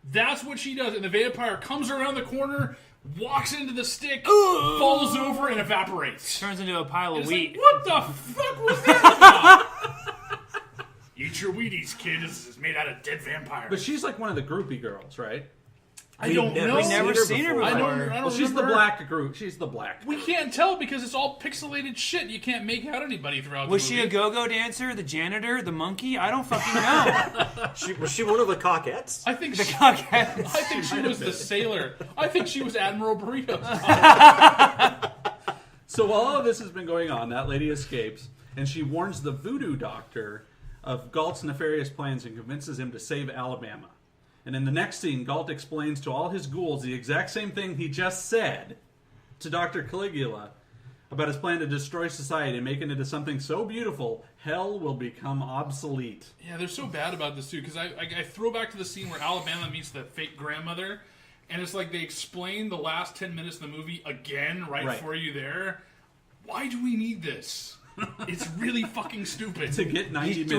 Speaker 8: That's what she does. And the vampire comes around the corner, walks into the stick, falls over, and evaporates.
Speaker 9: Turns into a pile of wheat.
Speaker 8: Like, what the fuck was that about? Eat your Wheaties, kid. This is made out of dead vampires.
Speaker 6: But she's like one of the groupie girls, right?
Speaker 8: I don't know.
Speaker 9: We've never seen her before.
Speaker 8: I don't
Speaker 6: Well, she's the
Speaker 8: remember.
Speaker 6: black group. She's the black.
Speaker 8: We can't tell because it's all pixelated shit. You can't make out anybody throughout
Speaker 9: Was
Speaker 8: the
Speaker 9: she
Speaker 8: movie.
Speaker 9: a go-go dancer, the janitor, the monkey? I don't fucking know.
Speaker 7: Was she one of the coquettes?
Speaker 8: I think
Speaker 9: The cockheads.
Speaker 8: I think she was the sailor. I think she was Admiral Burritos.
Speaker 6: So while all of this has been going on, that lady escapes, and she warns the voodoo doctor of Galt's nefarious plans and convinces him to save Alabama. And in the next scene, Galt explains to all his ghouls the exact same thing he just said to Dr. Caligula about his plan to destroy society and make it into something so beautiful, hell will become obsolete.
Speaker 8: Yeah, they're so bad about this, too, because I throw back to the scene where Alabama meets the fake grandmother, and it's like they explain the last 10 minutes of the movie again right for you there. Why do we need this? It's really fucking stupid.
Speaker 6: To get 90 minutes.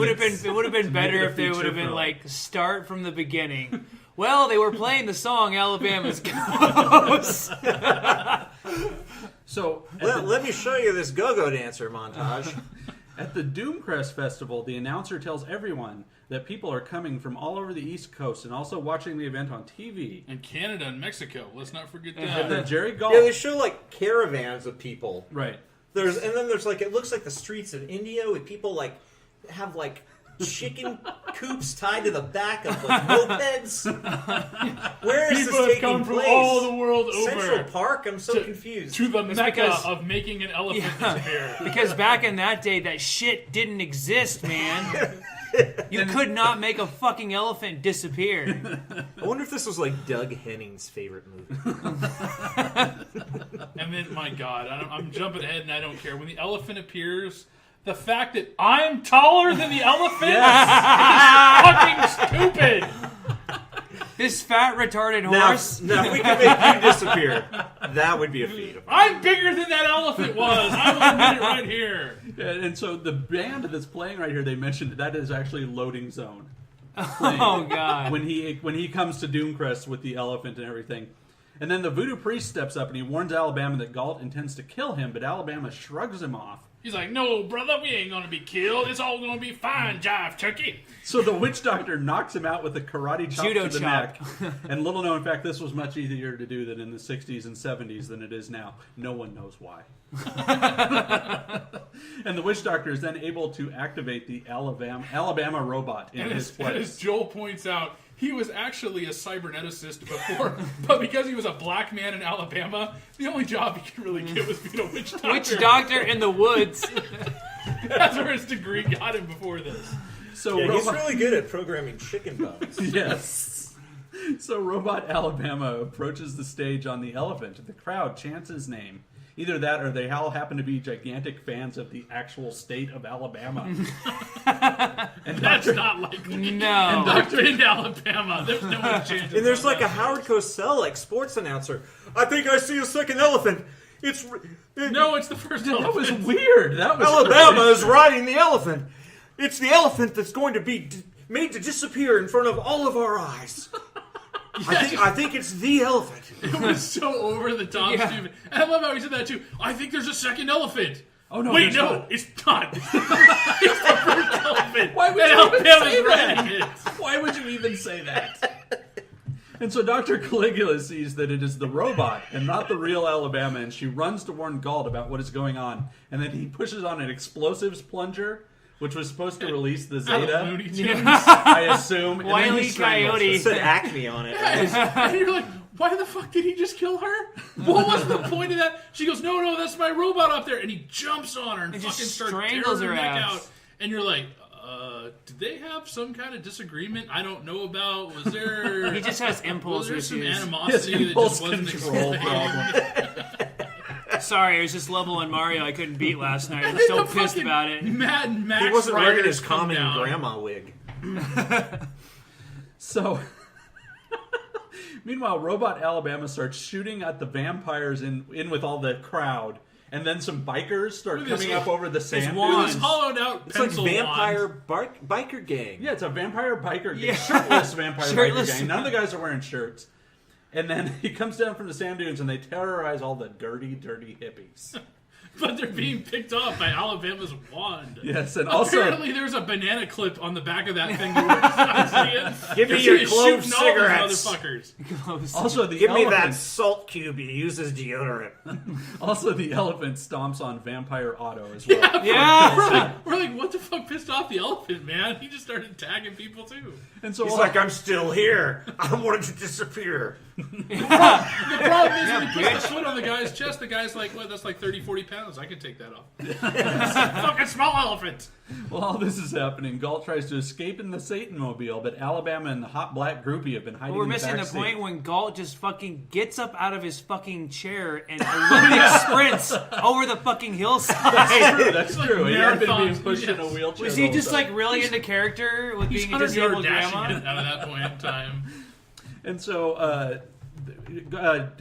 Speaker 9: It would have been better
Speaker 6: make it a
Speaker 9: if they would
Speaker 6: feature
Speaker 9: have been
Speaker 6: film.
Speaker 9: like, start from the beginning. Well, they were playing the song Alabama's Ghost.
Speaker 6: So
Speaker 7: let me show you this go-go dancer montage.
Speaker 6: At the Doomcrest Festival, the announcer tells everyone that people are coming from all over the East Coast and also watching the event on TV.
Speaker 8: And Canada and Mexico. Let's not forget
Speaker 6: And
Speaker 8: that.
Speaker 6: then Jerry Galt.
Speaker 7: Yeah, they show like caravans of people.
Speaker 6: Right.
Speaker 7: And then there's like, it looks like the streets of India with people like have like chicken coops tied to the back of like mopeds. Where is
Speaker 8: People
Speaker 7: this
Speaker 8: have
Speaker 7: taking
Speaker 8: come
Speaker 7: place?
Speaker 8: from all the world over.
Speaker 7: Central Park? I'm so confused.
Speaker 8: To the mecca
Speaker 9: because-
Speaker 8: of making an elephant disappear.
Speaker 9: Because back in that day, that shit didn't exist, man. You could not make a fucking elephant disappear.
Speaker 7: I wonder if this was like Doug Henning's favorite movie.
Speaker 8: And then, my God, I'm jumping ahead and I don't care. When the elephant appears, the fact that I'm taller than the elephant is fucking stupid.
Speaker 9: This fat, retarded
Speaker 7: Now,
Speaker 9: horse.
Speaker 7: now, if we can make you disappear, that would be a feat.
Speaker 8: I'm bigger than that elephant was. I will admit it right here.
Speaker 6: And so the band that's playing right here, they mentioned that is actually Loading Zone.
Speaker 9: Oh, God.
Speaker 6: When he comes to Doomcrest with the elephant and everything. And then the voodoo priest steps up and he warns Alabama that Galt intends to kill him, but Alabama shrugs him off.
Speaker 8: He's like, no, brother, we ain't gonna be killed. It's all gonna be fine, jive turkey.
Speaker 6: So the witch doctor knocks him out with a karate chop
Speaker 9: Judo
Speaker 6: to the
Speaker 9: chop.
Speaker 6: neck. And little known fact, this was much easier to do than in the 60s and 70s than it is now. No one knows why. And the witch doctor is then able to activate the Alabama robot in his
Speaker 8: And
Speaker 6: place.
Speaker 8: as Joel points out, he was actually a cyberneticist before, but because he was a black man in Alabama, the only job he could really get was being a witch doctor.
Speaker 9: Witch doctor in the woods.
Speaker 8: That's where his degree got him before this.
Speaker 6: So
Speaker 7: Yeah, he's really good at programming chicken bones.
Speaker 6: Yes. So Robot Alabama approaches the stage on the elephant. The crowd chants his name. Either that or they all happen to be gigantic fans of the actual state of Alabama. And
Speaker 8: That's not likely.
Speaker 9: No.
Speaker 8: I've been to Alabama. There's no chance.
Speaker 7: And there's like a Howard Cosell like sports announcer. I think I see a second elephant.
Speaker 8: No, it's the first
Speaker 6: That
Speaker 8: elephant.
Speaker 6: was weird. That was
Speaker 7: Alabama is riding the elephant. It's the elephant that's going to be made to disappear in front of all of our eyes. I think it's the elephant.
Speaker 8: It was so over the top,
Speaker 9: Yeah.
Speaker 8: stupid. And I love how he said that too. I think there's a second elephant.
Speaker 6: Oh no!
Speaker 8: Wait,
Speaker 6: there's
Speaker 8: no,
Speaker 6: not.
Speaker 8: it's not. It's the first elephant.
Speaker 6: Why would
Speaker 8: And
Speaker 6: you even
Speaker 8: Alabama's
Speaker 6: say that?
Speaker 8: riding it.
Speaker 6: Why would you even say that? And so Dr. Caligula sees that it is the robot and not the real Alabama, and she runs to warn Galt about what is going on. And then he pushes on an explosives plunger, which was supposed to release the Zeta,
Speaker 8: Looney Tunes.
Speaker 6: I assume. And
Speaker 9: Wile
Speaker 6: then he
Speaker 9: E.
Speaker 6: strangles
Speaker 9: Coyote.
Speaker 6: her.
Speaker 7: It said Acme on it.
Speaker 8: And you're like, why the fuck did he just kill her? What was the point of that? She goes, no, that's my robot up there. And he jumps on her and
Speaker 9: And
Speaker 8: fucking
Speaker 9: just
Speaker 8: starts
Speaker 9: strangles
Speaker 8: tearing
Speaker 9: her
Speaker 8: neck
Speaker 9: ass.
Speaker 8: out. And you're like, did they have some kind of disagreement I don't know about? Was there...
Speaker 9: He just has impulse
Speaker 8: Was there some
Speaker 9: issues.
Speaker 8: animosity that
Speaker 6: Impulse
Speaker 8: just wasn't
Speaker 6: control
Speaker 8: explained?
Speaker 6: problem.
Speaker 9: Sorry, it was just level on Mario I couldn't beat last night. I'm
Speaker 8: And
Speaker 9: so
Speaker 8: the
Speaker 9: pissed
Speaker 8: fucking
Speaker 9: about it.
Speaker 8: Mad Max
Speaker 7: He wasn't wearing
Speaker 8: riders
Speaker 7: his
Speaker 8: come
Speaker 7: common
Speaker 8: down.
Speaker 7: grandma wig.
Speaker 6: So, meanwhile, Robot Alabama starts shooting at the vampires in with all the crowd. And then some bikers start
Speaker 8: Look at
Speaker 6: coming
Speaker 8: this-
Speaker 6: up over the sand
Speaker 9: wand.
Speaker 8: This
Speaker 6: dunes.
Speaker 8: hollowed out
Speaker 7: It's like
Speaker 8: pencil
Speaker 7: vampire
Speaker 8: wand.
Speaker 7: biker gang.
Speaker 6: Yeah, it's a vampire biker gang.
Speaker 9: Yeah.
Speaker 6: Shirtless vampire
Speaker 9: Shirtless.
Speaker 6: biker gang. None of the guys are wearing shirts. And then he comes down from the sand dunes and they terrorize all the dirty, dirty hippies.
Speaker 8: But they're being picked off by Alabama's wand.
Speaker 6: Yes, and also...
Speaker 8: Apparently there's a banana clip on the back of that thing you were just not seeing.
Speaker 7: Give me
Speaker 8: Because
Speaker 7: your
Speaker 8: he's
Speaker 7: clove
Speaker 8: shooting all those
Speaker 7: cigarettes.
Speaker 8: motherfuckers.
Speaker 6: Also, the
Speaker 7: Give me that
Speaker 6: elephant,
Speaker 7: salt cube you use as deodorant.
Speaker 6: also, the elephant stomps on Vampire Otto as well.
Speaker 9: Yeah.
Speaker 8: We're like, what the fuck pissed off the elephant, man? He just started tagging people too.
Speaker 6: And so
Speaker 7: He's
Speaker 6: all-
Speaker 7: like, I'm still here. I wanted to disappear.
Speaker 8: The problem is when he puts the foot on the guy's chest, the guy's like, well, that's like 30, 40 pounds. I can take that off. Fucking small elephant.
Speaker 6: While all this is happening, Galt tries to escape in the Satan Mobile, but Alabama and the hot black groupie have been hiding
Speaker 9: We're
Speaker 6: in the
Speaker 9: missing the
Speaker 6: back seat.
Speaker 9: point when Galt just fucking gets up out of his fucking chair and Olympic sprints over the fucking hillside.
Speaker 6: That's
Speaker 8: like
Speaker 6: true. He had been being
Speaker 8: marathons,
Speaker 6: pushed in a
Speaker 8: yes.
Speaker 6: wheelchair.
Speaker 9: Was
Speaker 6: the
Speaker 9: he
Speaker 6: whole
Speaker 9: just
Speaker 6: time.
Speaker 9: like really into character with
Speaker 8: He's
Speaker 9: being a
Speaker 8: 100-yard
Speaker 9: disabled
Speaker 8: dashing it
Speaker 9: grandma?
Speaker 8: out of that point in time.
Speaker 6: And so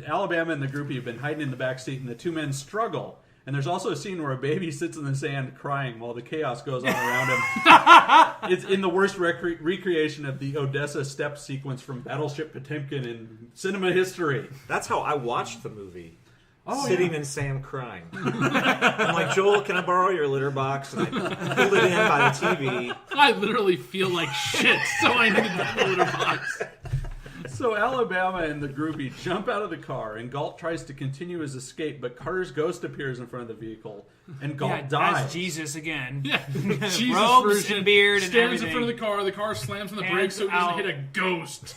Speaker 6: Alabama and the groupie have been hiding in the back seat, and the two men struggle. And there's also a scene where a baby sits in the sand crying while the chaos goes on around him. It's in the worst recreation of the Odessa step sequence from Battleship Potemkin in cinema history.
Speaker 7: That's how I watched the movie.
Speaker 6: Oh,
Speaker 7: Sitting
Speaker 6: yeah.
Speaker 7: in sand crying. I'm like, Joel, can I borrow your litter box? And I pulled it in by the TV.
Speaker 8: I literally feel like shit, so I need that litter box.
Speaker 6: So Alabama and the groupie jump out of the car, and Galt tries to continue his escape, but Carter's ghost appears in front of the vehicle, and Galt dies.
Speaker 9: As Jesus again.
Speaker 8: Yeah, Jesus
Speaker 9: Robes
Speaker 8: version,
Speaker 9: and beard and
Speaker 8: stands
Speaker 9: everything.
Speaker 8: in front of the car slams on the brakes so it
Speaker 9: Hands
Speaker 8: doesn't
Speaker 9: out.
Speaker 8: hit a ghost.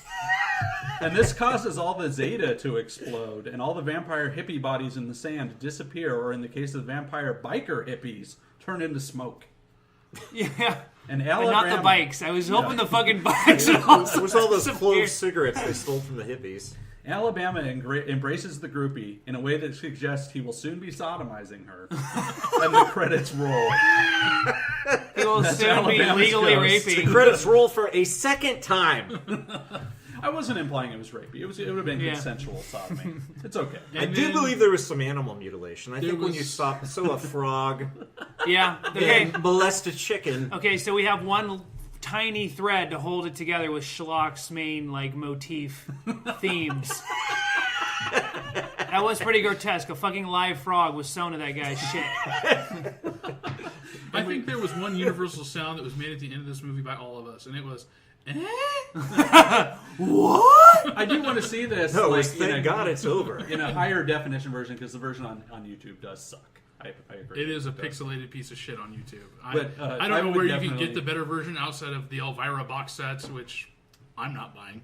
Speaker 6: And this causes all the Zeta to explode, and all the vampire hippie bodies in the sand disappear, or in the case of the vampire biker hippies, turn into smoke.
Speaker 9: Yeah.
Speaker 6: And
Speaker 9: But
Speaker 6: Alabama,
Speaker 9: not the bikes. I was hoping the fucking bikes would also
Speaker 7: Where's all those
Speaker 9: disappear.
Speaker 7: clove cigarettes they stole from the hippies?
Speaker 6: Alabama embraces the groupie in a way that suggests he will soon be sodomizing her. And the credits roll.
Speaker 9: He will
Speaker 6: That's
Speaker 9: soon be
Speaker 6: Alabama's
Speaker 9: legally
Speaker 6: ghost.
Speaker 7: The
Speaker 9: raping.
Speaker 7: credits roll for a second time.
Speaker 6: I wasn't implying it was rapey. It would have been
Speaker 9: Yeah.
Speaker 6: consensual sodomy. It's okay.
Speaker 7: I
Speaker 8: And
Speaker 7: do
Speaker 8: then
Speaker 7: believe there was some animal mutilation. I
Speaker 8: there
Speaker 7: think when
Speaker 8: was-
Speaker 7: you saw a frog
Speaker 9: Yeah. Okay.
Speaker 7: and molest a chicken.
Speaker 9: Okay, so we have one tiny thread to hold it together with Schlock's main motif themes. That was pretty grotesque. A fucking live frog was sewn to that guy's shit.
Speaker 8: I think there was one universal sound that was made at the end of this movie by all of us, and it was,
Speaker 9: What?
Speaker 6: I do want to see this.
Speaker 7: No,
Speaker 6: like,
Speaker 7: thank God it's over.
Speaker 6: In a higher definition version, because the version on YouTube does suck. I agree.
Speaker 8: it is a pixelated piece of shit on YouTube.
Speaker 6: But,
Speaker 8: I
Speaker 6: I
Speaker 8: don't know
Speaker 6: would
Speaker 8: where you can
Speaker 6: definitely-
Speaker 8: get the better version outside of the Elvira box sets, which I'm not buying.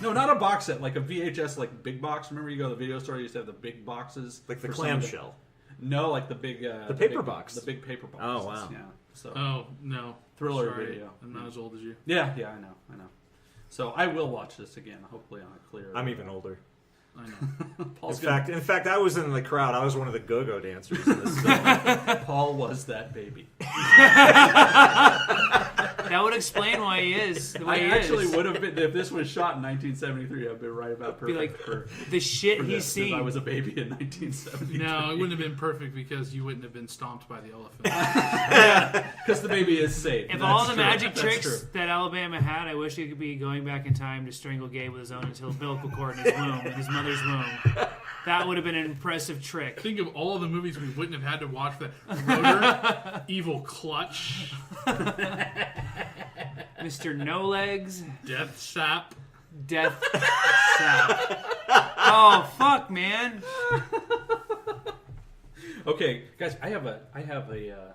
Speaker 6: No, not a box set, like a VHS, like big box. Remember, you go to the video store, you used to have the big boxes,
Speaker 7: Like the
Speaker 6: for some of
Speaker 7: clamshell.
Speaker 6: No, like the big,
Speaker 7: The paper
Speaker 6: big,
Speaker 7: box.
Speaker 6: the big paper box.
Speaker 7: Oh, wow.
Speaker 6: Yeah. So
Speaker 8: Oh, no.
Speaker 6: Thriller
Speaker 8: Sorry.
Speaker 6: video.
Speaker 8: I'm not as old as you.
Speaker 6: yeah, I know. So I will watch this again, hopefully on a clear.
Speaker 7: I'm even older.
Speaker 8: I know.
Speaker 6: Paul's
Speaker 7: In fact, I was in the crowd. I was one of the go-go dancers in this film.
Speaker 6: Paul was that baby.
Speaker 9: That would explain why he is the
Speaker 6: I
Speaker 9: way he
Speaker 6: actually
Speaker 9: is.
Speaker 6: would have been if this was shot in 1973. I'd been right about
Speaker 9: Be
Speaker 6: perfect
Speaker 9: like,
Speaker 6: for
Speaker 9: the shit
Speaker 6: for
Speaker 9: he's
Speaker 6: this, 'cause
Speaker 9: seen.
Speaker 6: I was a baby in 1973.
Speaker 8: No, it wouldn't have been perfect because you wouldn't have been stomped by the elephant.
Speaker 6: Because the baby is safe.
Speaker 9: If
Speaker 6: That's
Speaker 9: all the
Speaker 6: true.
Speaker 9: magic
Speaker 6: That's
Speaker 9: tricks
Speaker 6: true.
Speaker 9: that Alabama had, I wish he could be going back in time to strangle Gabe with his own umbilical cord in his womb, in his mother's womb. That would have been an impressive trick.
Speaker 8: Think of all the movies we wouldn't have had to watch for that. Rotor, Evil Clutch,
Speaker 9: Mr. No Legs,
Speaker 8: Death Sap.
Speaker 9: Death Sap. Oh fuck, man!
Speaker 6: Okay, guys, I have a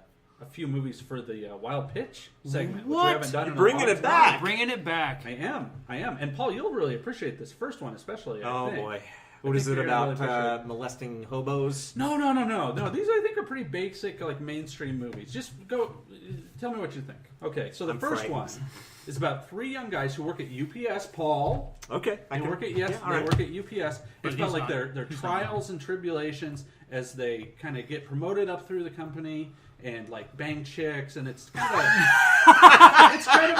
Speaker 6: few movies for the Wild Pitch segment, which
Speaker 9: What?
Speaker 6: we haven't done in a
Speaker 7: Bringing
Speaker 6: long
Speaker 7: it
Speaker 6: time.
Speaker 7: back.
Speaker 9: Bringing it back.
Speaker 6: I am, and Paul, you'll really appreciate this first one, especially. I
Speaker 7: Oh
Speaker 6: think.
Speaker 7: boy.
Speaker 6: I
Speaker 7: What is
Speaker 6: think
Speaker 7: it
Speaker 6: you're gonna
Speaker 7: about?
Speaker 6: really appreciate it.
Speaker 7: Molesting hobos?
Speaker 6: No. These I think are pretty basic, like mainstream movies. Just go. Tell me what you think. Okay, so the
Speaker 7: I'm
Speaker 6: first
Speaker 7: frightened.
Speaker 6: one is about three young guys who work at UPS. Paul,
Speaker 7: Okay.
Speaker 6: they work at
Speaker 7: all right.
Speaker 6: work at UPS.
Speaker 8: But
Speaker 6: It's about
Speaker 8: he's
Speaker 6: like
Speaker 8: not-
Speaker 6: their
Speaker 8: he's not
Speaker 6: trials and tribulations as they kind of get promoted up through the company and like bang chicks, and it's kind of it's kind of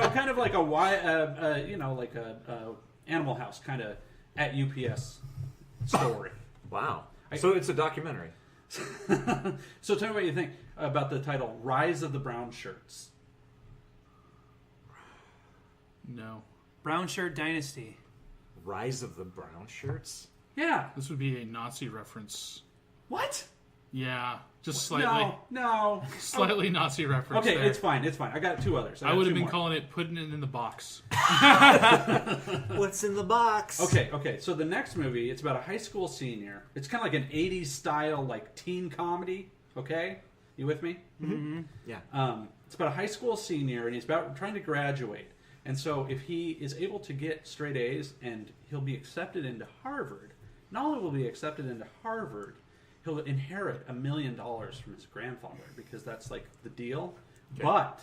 Speaker 6: a kind of like like a Animal House kind of at UPS story.
Speaker 7: Wow. So it's a documentary.
Speaker 6: So tell me what you think about the title "Rise of the Brown Shirts."
Speaker 8: No.
Speaker 9: Brown Shirt Dynasty.
Speaker 7: Rise of the Brown Shirts?
Speaker 6: Yeah.
Speaker 8: This would be a Nazi reference.
Speaker 6: What?
Speaker 8: Yeah. Just slightly.
Speaker 6: No.
Speaker 8: Slightly Nazi reference.
Speaker 6: Okay,
Speaker 8: there.
Speaker 6: it's fine. I got two others.
Speaker 8: I
Speaker 6: got
Speaker 8: would have
Speaker 6: two
Speaker 8: been
Speaker 6: more.
Speaker 8: calling it Putting It in the Box.
Speaker 7: What's in the box?
Speaker 6: Okay. So the next movie, it's about a high school senior. It's kind of like an '80s style, like teen comedy. Okay, you with me?
Speaker 7: Mm-hmm. Yeah.
Speaker 6: It's about a high school senior, and he's about trying to graduate. And so, if he is able to get straight A's, and he'll be accepted into Harvard. Not only will he be accepted into Harvard, he'll inherit $1 million from his grandfather because that's like the deal. Okay. But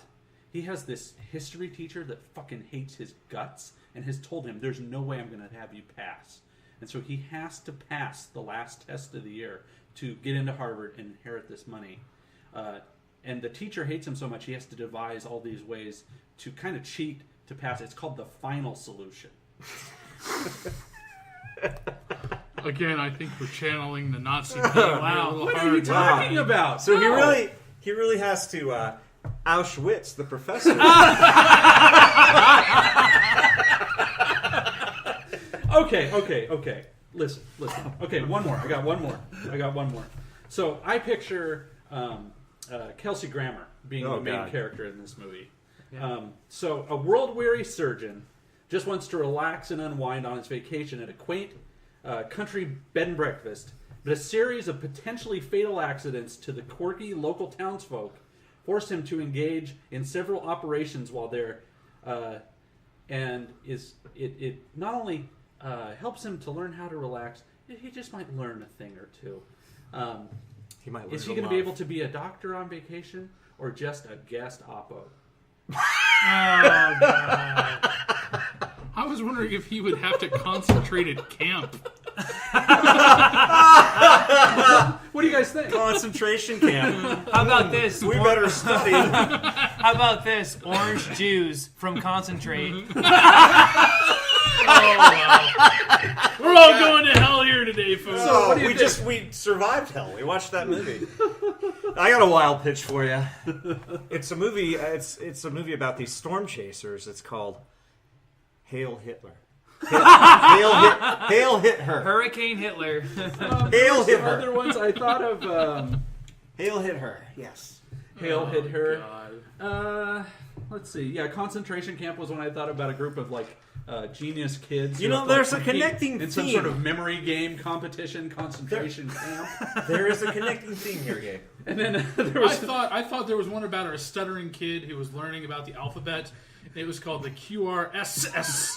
Speaker 6: he has this history teacher that fucking hates his guts and has told him, "There's no way I'm going to have you pass." And so he has to pass the last test of the year to get into Harvard and inherit this money. And the teacher hates him so much, he has to devise all these ways to kind of cheat to pass. It's called the final solution.
Speaker 8: Again, I think we're channeling the Nazi theme.
Speaker 9: Wow.
Speaker 6: What are you talking about?
Speaker 7: So
Speaker 6: No.
Speaker 7: he really has to Auschwitz the professor.
Speaker 6: Okay. Listen. Okay, one more. I got one more. So I picture Kelsey Grammer being the main character in this movie.
Speaker 9: Yeah.
Speaker 6: So a world-weary surgeon just wants to relax and unwind on his vacation at a quaint country bed and breakfast, but a series of potentially fatal accidents to the quirky local townsfolk forced him to engage in several operations while there, and it not only helps him to learn how to relax, he just might learn a thing or two.
Speaker 7: He might learn
Speaker 6: Is he going to be able to be a doctor on vacation or just a guest oppo?
Speaker 9: Oh, God.
Speaker 8: I was wondering if he would have to concentrate at camp.
Speaker 6: What do you guys think?
Speaker 7: Concentration camp.
Speaker 9: How about this?
Speaker 7: We better study.
Speaker 9: How about this? Orange Jews from Concentrate.
Speaker 8: We're all going to hell here today, folks.
Speaker 7: So we survived hell. We watched that movie. I got a wild pitch for you. It's a movie. It's a movie about these storm chasers. It's called Hail Hitler. Hail hit her.
Speaker 9: Hurricane Hitler.
Speaker 7: Hail hit her.
Speaker 6: Other ones I thought of.
Speaker 7: Hail hit her. Yes.
Speaker 6: Hail hit her.
Speaker 8: God.
Speaker 6: Let's see. Yeah, concentration camp was when I thought about a group of genius kids.
Speaker 7: You
Speaker 6: who
Speaker 7: know,
Speaker 6: have,
Speaker 7: there's a
Speaker 6: compete
Speaker 7: connecting
Speaker 6: in some
Speaker 7: theme.
Speaker 6: sort of memory game competition, concentration camp.
Speaker 7: There is a connecting theme here, Gabe.
Speaker 6: And then there was
Speaker 8: I thought there was one about a stuttering kid who was learning about the alphabet. It was called the QRSS.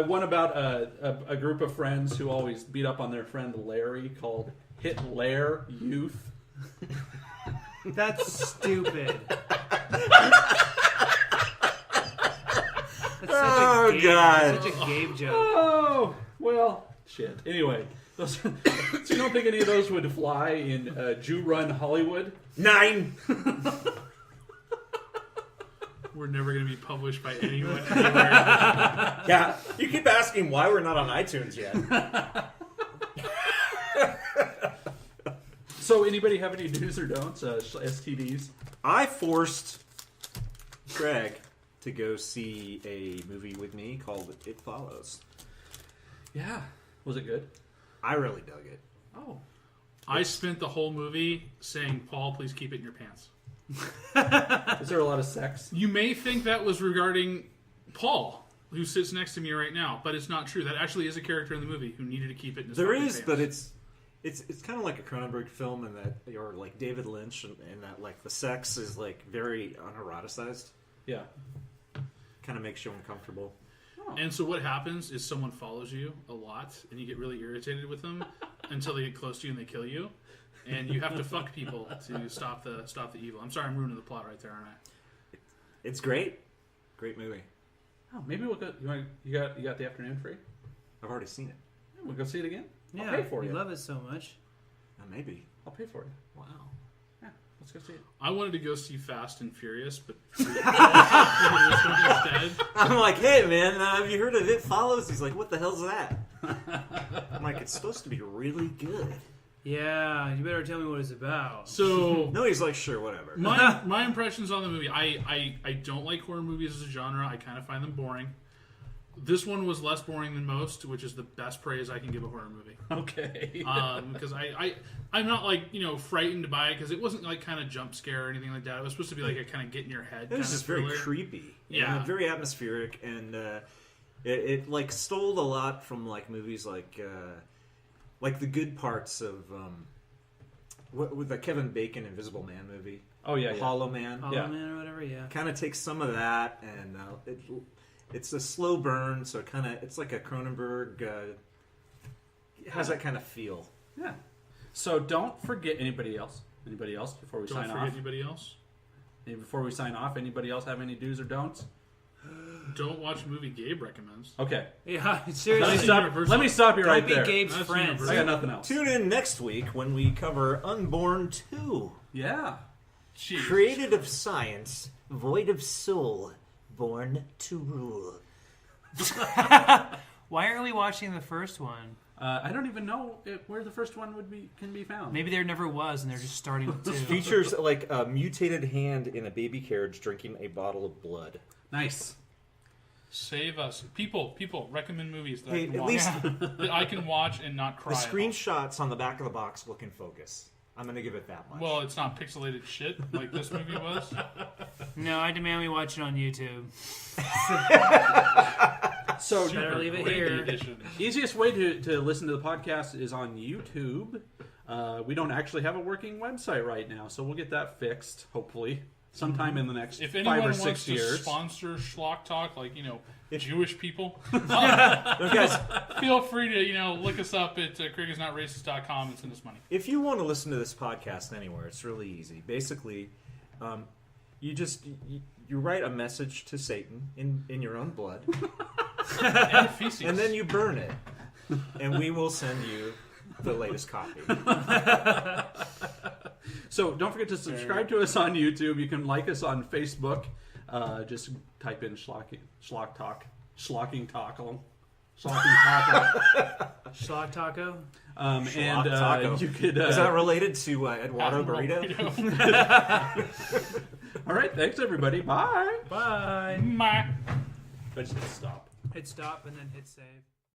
Speaker 6: one about a group of friends who always beat up on their friend Larry called Hitler Youth.
Speaker 9: That's stupid.
Speaker 7: Oh, God.
Speaker 9: Such a Gabe joke.
Speaker 6: Oh, well, shit. Anyway, so you don't think any of those would fly in Jew-run Hollywood?
Speaker 7: 9.
Speaker 8: We're never going to be published by anyone anywhere.
Speaker 7: Yeah. You keep asking why we're not on iTunes yet.
Speaker 6: So, anybody have any do's or don'ts? STDs?
Speaker 7: I forced Greg to go see a movie with me called It Follows.
Speaker 6: Yeah. Was it good?
Speaker 7: I really dug it.
Speaker 6: Oh.
Speaker 8: I spent the whole movie saying, Paul, please keep it in your pants.
Speaker 6: Is there a lot of sex?
Speaker 8: You may think that was regarding Paul, who sits next to me right now, but it's not true. That actually is a character in the movie who needed to keep it in his
Speaker 7: There
Speaker 8: fucking
Speaker 7: is,
Speaker 8: pants.
Speaker 7: but it's kind of like a Cronenberg film, in that, or like David Lynch, and that like the sex is like very uneroticized.
Speaker 6: Yeah.
Speaker 7: Kind of makes you uncomfortable.
Speaker 8: And so what happens is someone follows you a lot, and you get really irritated with them until they get close to you and they kill you, and you have to fuck people to stop the evil. I'm sorry, I'm ruining the plot right there, aren't I?
Speaker 7: It's great. Great movie.
Speaker 6: Oh, maybe we'll go. You got the afternoon free?
Speaker 7: I've already seen it.
Speaker 6: Yeah, we'll go see it again.
Speaker 9: Yeah,
Speaker 6: I'll pay for
Speaker 9: you
Speaker 6: you.
Speaker 9: love it so much.
Speaker 7: Maybe.
Speaker 6: I'll pay for you.
Speaker 7: Wow.
Speaker 6: Yeah, let's go see it.
Speaker 8: I wanted to go see Fast and Furious, but instead.
Speaker 7: I'm like, hey man, have you heard of It Follows? He's like, what the hell's that? I'm like, it's supposed to be really good.
Speaker 9: Yeah, you better tell me what it's about.
Speaker 8: So
Speaker 7: No, he's like, sure, whatever.
Speaker 8: my impressions on the movie, I don't like horror movies as a genre. I kind of find them boring. This one was less boring than most, which is the best praise I can give a horror movie.
Speaker 6: Okay.
Speaker 8: Because I'm not like, frightened by it, because it wasn't like kind of jump scare or anything like that. It was supposed to be like a kind of get in your head.
Speaker 7: It was
Speaker 8: kind
Speaker 7: just
Speaker 8: of
Speaker 7: very
Speaker 8: thriller.
Speaker 7: creepy.
Speaker 8: Yeah.
Speaker 7: And very atmospheric, and it like stole a lot from like movies like the good parts of with the Kevin Bacon Invisible Man movie.
Speaker 6: Oh yeah, yeah.
Speaker 7: Hollow Man.
Speaker 9: Hollow Man or whatever, yeah.
Speaker 7: Kind of takes some of that, and it's a slow burn, so it's like a Cronenberg. It has that kind of feel.
Speaker 6: Yeah. So don't forget anybody else. Anybody else before we
Speaker 8: Don't
Speaker 6: sign
Speaker 8: forget
Speaker 6: off?
Speaker 8: anybody else.
Speaker 6: Before we sign off, anybody else have any do's or don'ts?
Speaker 8: Don't watch a movie Gabe recommends.
Speaker 6: Okay.
Speaker 9: Yeah,
Speaker 6: Let me
Speaker 9: seriously.
Speaker 6: let me stop you right
Speaker 9: Don't be
Speaker 6: there.
Speaker 9: Gabe's
Speaker 8: That's
Speaker 9: friends.
Speaker 8: universal.
Speaker 6: I got nothing else.
Speaker 7: Tune in next week when we cover Unborn 2.
Speaker 6: Yeah.
Speaker 8: Jeez.
Speaker 7: Created of science, void of soul, born to rule.
Speaker 9: Why aren't we watching the first one?
Speaker 6: I don't even know where the first one can be found.
Speaker 9: Maybe there never was, and they're just starting with 2.
Speaker 7: Features like a mutated hand in a baby carriage drinking a bottle of blood.
Speaker 6: Nice.
Speaker 8: Save us, people. Recommend movies that
Speaker 7: Hey,
Speaker 8: I can
Speaker 7: at
Speaker 8: watch.
Speaker 7: least
Speaker 8: that I can watch and not cry.
Speaker 7: the
Speaker 8: about.
Speaker 7: screenshots on the back of the box look in focus. I'm going to give it that much.
Speaker 8: Well, it's not pixelated shit like this movie was.
Speaker 9: No, I demand we watch it on YouTube.
Speaker 6: So
Speaker 9: Better leave it
Speaker 8: Rated
Speaker 9: here.
Speaker 8: edition.
Speaker 6: easiest way to listen to the podcast is on YouTube. We don't actually have a working website right now, so we'll get that fixed, hopefully, sometime in the next
Speaker 8: If
Speaker 6: 5
Speaker 8: anyone
Speaker 6: or
Speaker 8: wants
Speaker 6: 6
Speaker 8: to
Speaker 6: years.
Speaker 8: sponsor Schlock Talk, like Jewish people,
Speaker 7: guys,
Speaker 8: feel free to look us up at cricketsnotracist.com and send us money.
Speaker 7: if you want to listen to this podcast anywhere, it's really easy. Basically, you write a message to Satan in your own blood,
Speaker 8: And feces.
Speaker 7: and then you burn it, and we will send you the latest copy.
Speaker 6: So don't forget to subscribe to us on YouTube. You can like us on Facebook. Just type in Schlocking Talk. Schlocking Taco.
Speaker 9: Schlock Taco?
Speaker 6: And
Speaker 7: Taco.
Speaker 6: you could...
Speaker 7: Is that related to Eduardo Burrito?
Speaker 6: All right, thanks everybody. Bye.
Speaker 9: Bye.
Speaker 8: Bye.
Speaker 6: Let's just stop.
Speaker 9: Hit stop and then hit save.